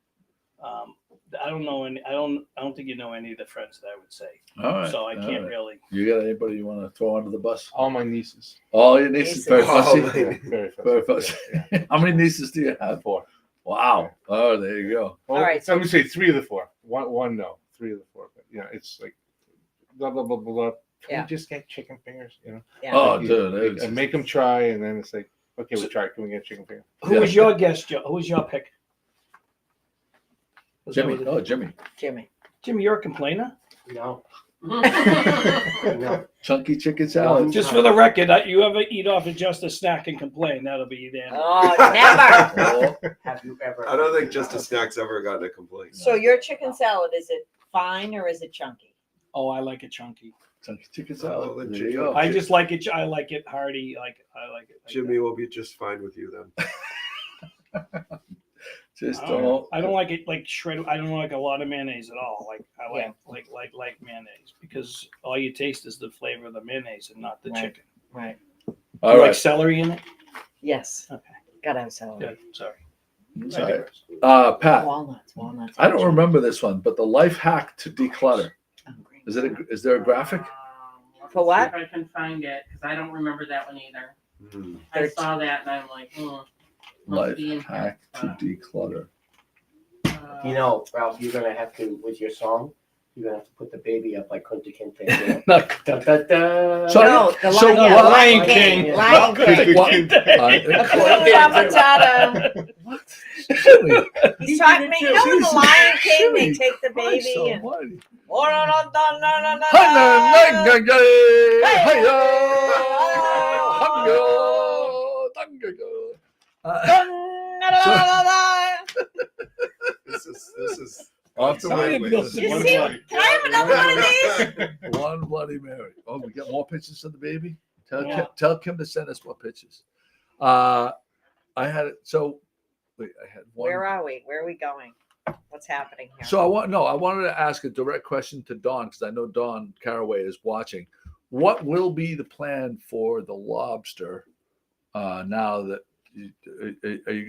I don't know any. I don't think you know any of the friends that I would say. All right. So I all can't right. really. You got anybody you want to throw under the bus? All my nieces. All your nieces. Nieces. Very Oh, fussy. my- Yeah, very Very fussy. fussy. Yeah. How many nieces do you have? 4. Wow. Oh, there you go. Well, All right, so I'm gonna say 3 of the 4. One no, 3 of the 4. But yeah, it's like blah blah blah blah. Blah. Can Yeah. we just get chicken fingers? You know. Yeah. Oh, Like, dude. you- it's- and make them try, and then it's like, okay, we tried. Can we get chicken fingers? Who was your guest, Joe? Who was your pick? Was that Jimmy. what it- Oh, Jimmy. Jimmy. Jimmy, you're a complainer. No. No. Chunky chicken salad. Just for the record, you ever eat off of just a snack and complain, that'll be the end. Oh, never. Oh, Have you ever? I don't think Just a Snack's ever gotten a complaint. So your chicken salad, is it fine or is it chunky? Oh, I like it chunky. chunky chicken salad. Oh, There you go. I just like it. I like it hearty. I like it. Like Jimmy will be just fine with you then. Just that. don't. I don't like it like shredded. I don't like a lot of mayonnaise at all. Like I like mayonnaise because all you taste is the flavor of the mayonnaise and not the Right. chicken. Right. All You like right. celery in it? Yes. Okay. Gotta have salad. Good. Sorry. It's I all right. digress. Pat, Walnuts. I don't remember this one, but the life hack to declutter. I'm green. Is there a graphic? Let's For what? see if I can find it because I don't remember that one either. Hmm. I saw that and I'm like, Life be in hack to here. declutter. You know, Ralph, you're gonna have to with your song. You're gonna have to put the baby up like Kunta Kinte. No. Da, da, da. So- No, the so Lion, yeah, what- Lion Lion King. King. Lion King. What? Hakuna Matata. What? Jimmy, He's talking to me. You know in the Jesus. Lion King, they Jimmy, take the Christ baby and. almighty. Oh, no, no, no, no, no, no, Hey, no. This is Off to Somebody Wembley. built You One see, bloody- can I have another one of these? One Bloody Mary. Oh, we got more pictures of the baby. Yeah. Tell Kim to send us more pictures. I had it. So wait, I had one. Where are we? Where are we going? What's happening here? So I wanted to ask a direct question to Dawn because I know Dawn Caraway is watching. What will be the plan for the lobster now that are you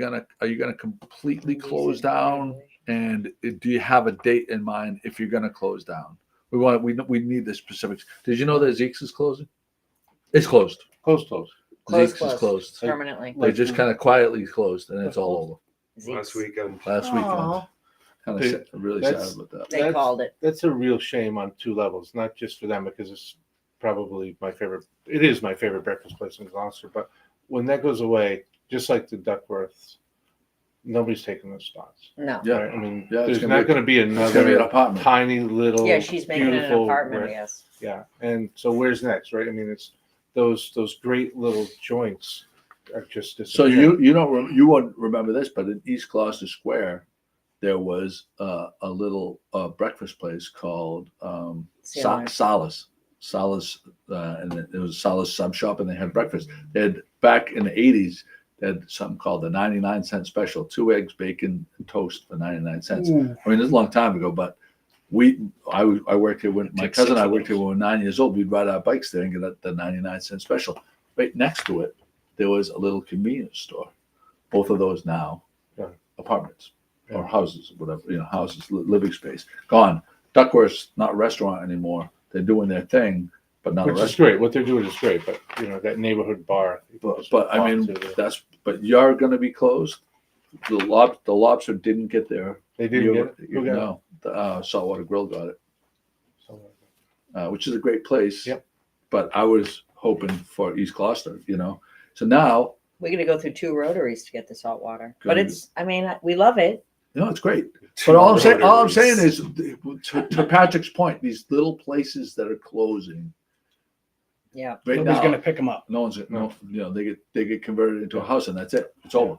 gonna completely close down? And do you have a date in mind if you're gonna close down? We need the specifics. Did you know that Zeke's is closing? It's closed. Close. Zeke's is closed. Permanently. They just kind of quietly closed, and it's all last weekend. over. Last weekend. Aw, Kind Dude, of really sad that's- about that. they That's- called it. That's a real shame on 2 levels. Not just for them because it's probably my favorite. It is my favorite breakfast place in Gloucester. But when that goes away, just like the Duckworths, nobody's taking those spots. No. Yeah. Right? I mean, Yeah, it's there's gonna not be- going to be It's gonna be an another apartment. tiny little. Yeah, she's making it an beautiful apartment, re- yes. Yeah, and so where's next, right? I mean, it's those great little joints are just So disappearing. you won't remember this, but in East Gloucester Square, there was a little breakfast place called Sailor. Solace, and it was Solace Sub Shop, and they had breakfast. They had back in the 80s. They had something called the 99-cent special: 2 eggs, bacon, and toast for 99 cents. Ooh. I mean, this is a long time ago, but I worked here when my Take cousin and 6 I of worked here those. when we were 9 years old. We'd ride our bikes there and get the 99-cent special. Right next to it, there was a little convenience store. Both of those now, Yeah. apartments or Yeah. houses, whatever, houses, living space, gone. Duckworth's not a restaurant anymore. They're doing their thing, but not a Which is restaurant. great. What they're doing is great, but that neighborhood bar. you can just But I walk mean, to the- but you're going to be closed. The lobster didn't get there. they didn't get it. Who got it? No, the Saltwater Grill got it, So, which is a great place. Yep. But I was hoping for East Gloucester, So now, We're gonna go through 2 rotaries to get the salt water, Good. but it's. I mean, we love it. it's great. But all I'm saying is, to Patrick's point, these little places that are closing Yeah. right Nobody's now, gonna pick them up. no one's they get converted into a house, and that's it. It's over.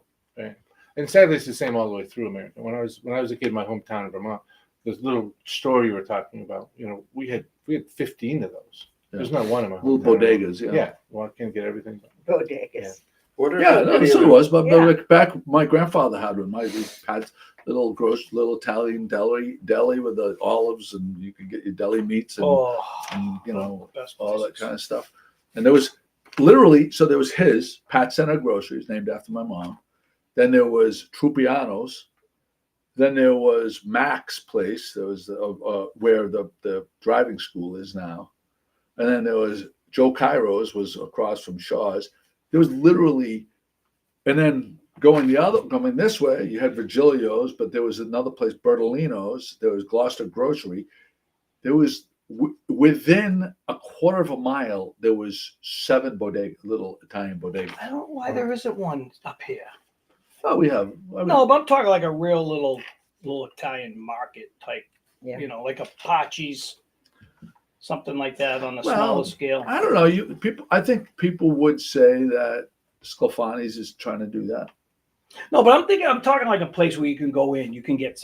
And sadly, it's the same all the way through America. When I was a kid in my hometown of Vermont, this little store you were talking about, we had 15 of those. There's not one in my Little hometown. bodegas, Yeah. Well, I can't get everything. Bodegas. What are Yeah, any that's of what it the- was. But Yeah. like back, my grandfather had one. We had little Italian deli with the olives, and you could get your deli meats and, Oh, and best all that places. kind of stuff. And there was literally, so there was his Pat Center Groceries, named after my mom. Then there was Trupiano's. Then there was Mac's place. There was where the driving school is now. And then there was Joe Cairo's, was across from Shaw's. There was literally, and then going this way, you had Virgilio's, but there was another place, Bertolino's. There was Gloucester Grocery. There was within a quarter of a mile, there was 7 little Italian bodegas. I don't know why there isn't one up here. Oh, we have. No, but I'm talking like a real little Italian market type. Yeah. Like a Pachi's, something like that on a Well, smaller scale. I don't know. I think people would say that Sclafani's is trying to do that. No, but I'm talking like a place where you can go in. You can get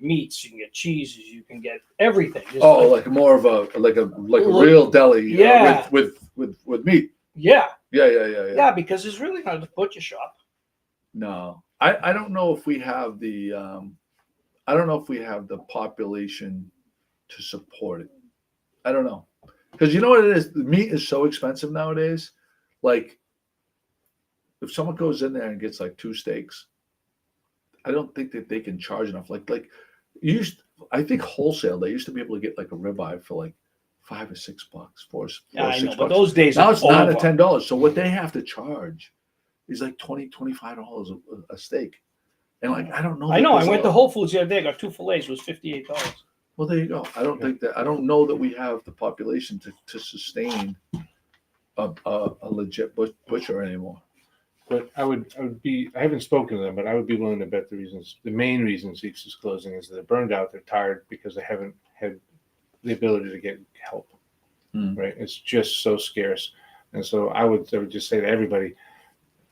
meats, you can get cheeses, you can get everything. Just Like more of a real deli. Yeah. With meat. yeah, Yeah. because it's really not a butcher shop. No, I don't know if we have the population to support it. I don't know, because you know what it is. The meat is so expensive nowadays. Like, if someone goes in there and gets like 2 steaks, I don't think that they can charge enough. I think wholesale they used to be able to get like a ribeye for like $5 or $6, $4 or Yeah, I $6. know, but those days Now are it's $9 or over. $10. So what they have to charge is like $20, $25 a steak. And like, I don't know. I that know. I there's went a- to Whole Foods the other day. Got 2 fillets. It was $58. Well, there you go. I don't know that we have the population to sustain a legit butcher anymore. But I haven't spoken to them, but I would be willing to bet the main reason Zeke's is closing is they're burned out, they're tired because they haven't had the ability to get help. Right? It's just so scarce. And so I would just say to everybody,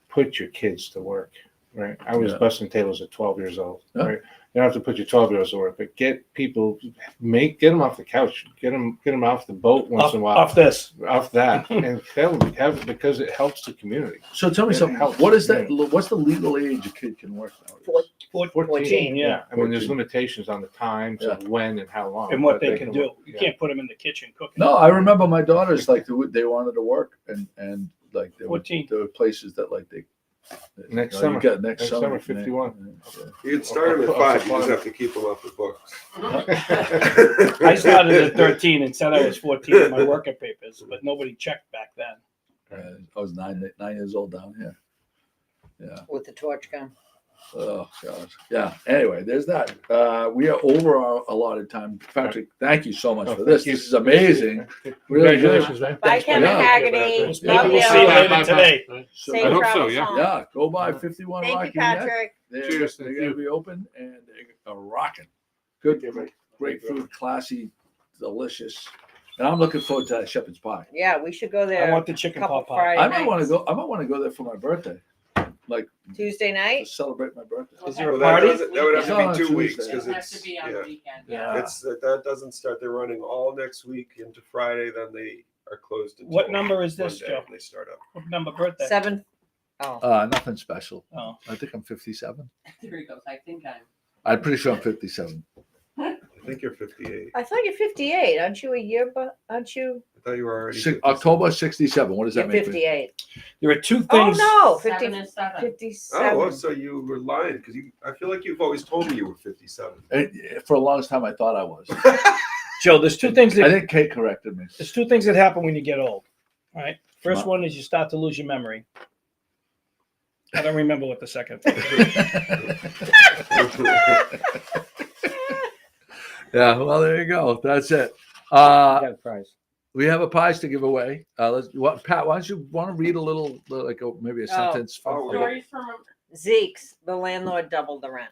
put your kids to work. Right? I was busting tables at 12 years old. Yeah. Right? You don't have to put your 12-year-olds to work, but get them off the couch, get them off the boat once in a while, Off this. off that, and tell them because it helps the community. So tell me It something. helps. What is that? What's the legal age a kid can work nowadays? 14. Yeah. I mean, there's 14. limitations on the times and when and how long, And what but they can do. work. You Yeah. can't put them in the kitchen cooking. No, I remember my daughters they wanted to work and like there 14. were places that like they Next you summer. get Next summer, 51. You can start them at 5. You just have to keep them off the books. I started at 13 and said I was 14 in my working papers, but nobody checked back then. I was 9 years old down here. Yeah. With the torch gun. Oh gosh. Yeah. Anyway, there's that. We are over our allotted time. Patrick, thank you so much Oh, for this. thank you. This is amazing. Really good. Congratulations, man. Bye, Kevin Yeah. Haggerty. Maybe Love we'll you. see you later today. So, Safe I hope so, travels yeah. home. yeah, go by 51 Thank you, Rocky Neck. Patrick. Cheers, They're thank going you. to be open and they're rocking. Good, great food, classy, delicious. And I'm looking forward to that shepherd's pie. Yeah, we should go I there. want the chicken Couple pot pie. Friday I might want to nights. go. I might want to go there for my birthday. like Tuesday to night. celebrate my birthday. Well, Is there a Well, party? that would It's have on to be 2 weeks Tuesday. because It has it's to be on the weekend. Yeah. it's that doesn't start. They're running all next week into Friday. Then they are closed. Until What number is this, Monday, Joe? and they start up. What number birthday? 7. Oh, Nothing special. Oh, I think I'm 57. There he goes. I think I'm pretty sure I'm 57. I think you're 58. I thought you're 58. Aren't you a year? But aren't you? I thought you were already. October 67. What does You're that make me? 58. there are two Oh things. no, 7 50, is 7. 57. Oh, well, so you were lying because I feel like you've always told me you were 57. For a long time, I thought I was. Joe, there's two things I that think Kate corrected me. there's two things that happen when you get old. All right. First Come on. one is you start to lose your memory. I don't remember what the second thing is. Yeah, well, there you go. That's it. I got a prize. We have a prize to give away. Pat, why don't you want to read a little, like maybe a sentence? Oh, Stories from Zeke's, the landlord doubled the rent.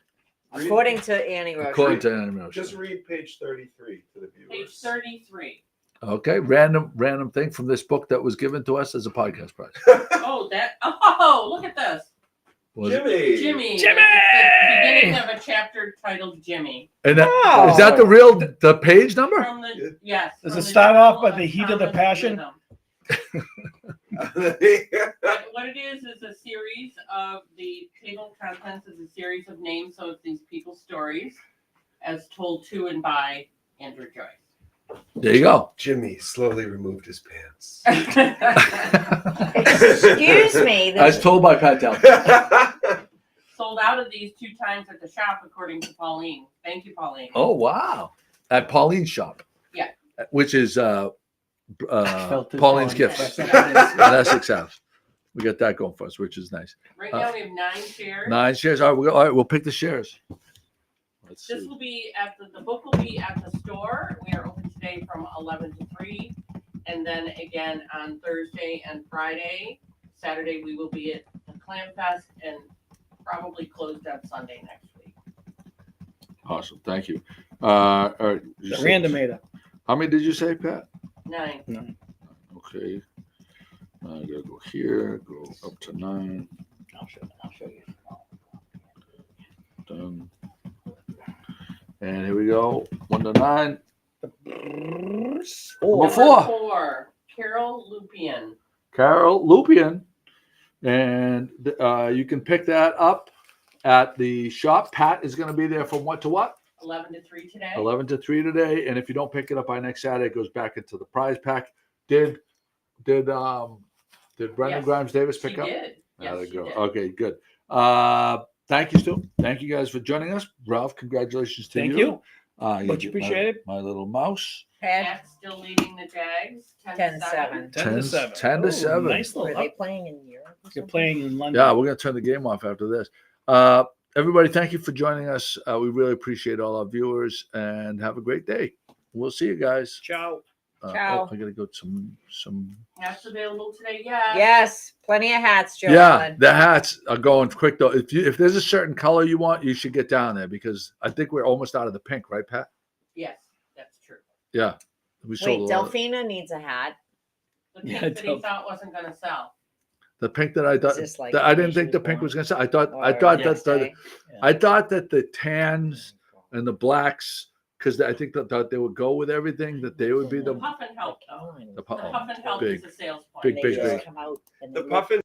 Read- According to Annie Roche. According to Annie Roche. Just read page 33 to the viewers. page 33. Okay, random thing from this book that was given to us as a podcast prize. Oh, look at this. Was it? Jimmy. Jimmy. Jimmy! It's the beginning of a chapter titled Jimmy. And that, Oh. is that the page number? From the yes. Does from it the start off Journal by the heat of the Thomas passion? Witham. What it is a series of the table of contents is a series of names. So it's these people's stories as told to and by Andrew Joyce. There you go. Jimmy slowly removed his pants. Excuse me. As told by Pat Down. Sold out of these 2 times at the shop, according to Pauline. Thank you, Pauline. Oh wow! At Pauline's shop. Yeah. Which is Felted Pauline's Pond. Gifts at Essex House. We got that going for us, which is nice. Right now we have 9 shares. 9 shares. All right, we'll pick the shares. Let's This see. will be the book will be at the store. We are open today from 11 to 3. And then again on Thursday and Friday. Saturday we will be at the Clam Fest and probably closed on Sunday next week. Awesome. Thank you. All right. The randomator. How many did you say, Pat? 9. Okay. I gotta go here, go up to 9. I'll show you. Done. And here we go. 1 to 9. Number 4. 4. Carol Lupian. Carol Lupian. And you can pick that up at the shop. Pat is going to be there from what to what? 11 to 3 today. 11 to 3 today. And if you don't pick it up by next Saturday, it goes back into the prize pack. Did Brenda Yes, Grimes Davis pick She up? did. Yes, There she you go. did. Okay, good. Thank you, Stu. Thank you guys for joining us. Ralph, congratulations to Thank you. You Much get appreciated. My little mouse. Pat, Pat's still leading the Jags. 10-7. 10 to 7. 10 to 7. Nice Were little. they playing in Europe? or You're something? playing in London. Yeah, we're going to turn the game off after this. Everybody, thank you for joining us. We really appreciate all our viewers and have a great day. We'll see you guys. Ciao. Ciao. I got to go to some. Hats available today. Yeah. Yes, plenty of hats, Joe. Yeah, Allen. the hats are going quick though. If there's a certain color you want, you should get down there because I think we're almost out of the pink, right, Pat? Yes, that's true. Yeah, we sold Wait, a lot of- Delphina needs a hat. The pink Yeah, that he don't- thought wasn't going to sell. The pink that I thought. Is this like I didn't she think the was pink born? was gonna sell. I thought Or that next day? I thought that the tans and the blacks, because I think that they would go with everything. That they would be The the puff and help, though. the The puff and help big, is a sales point. big, They big, just big. come out and The look puffin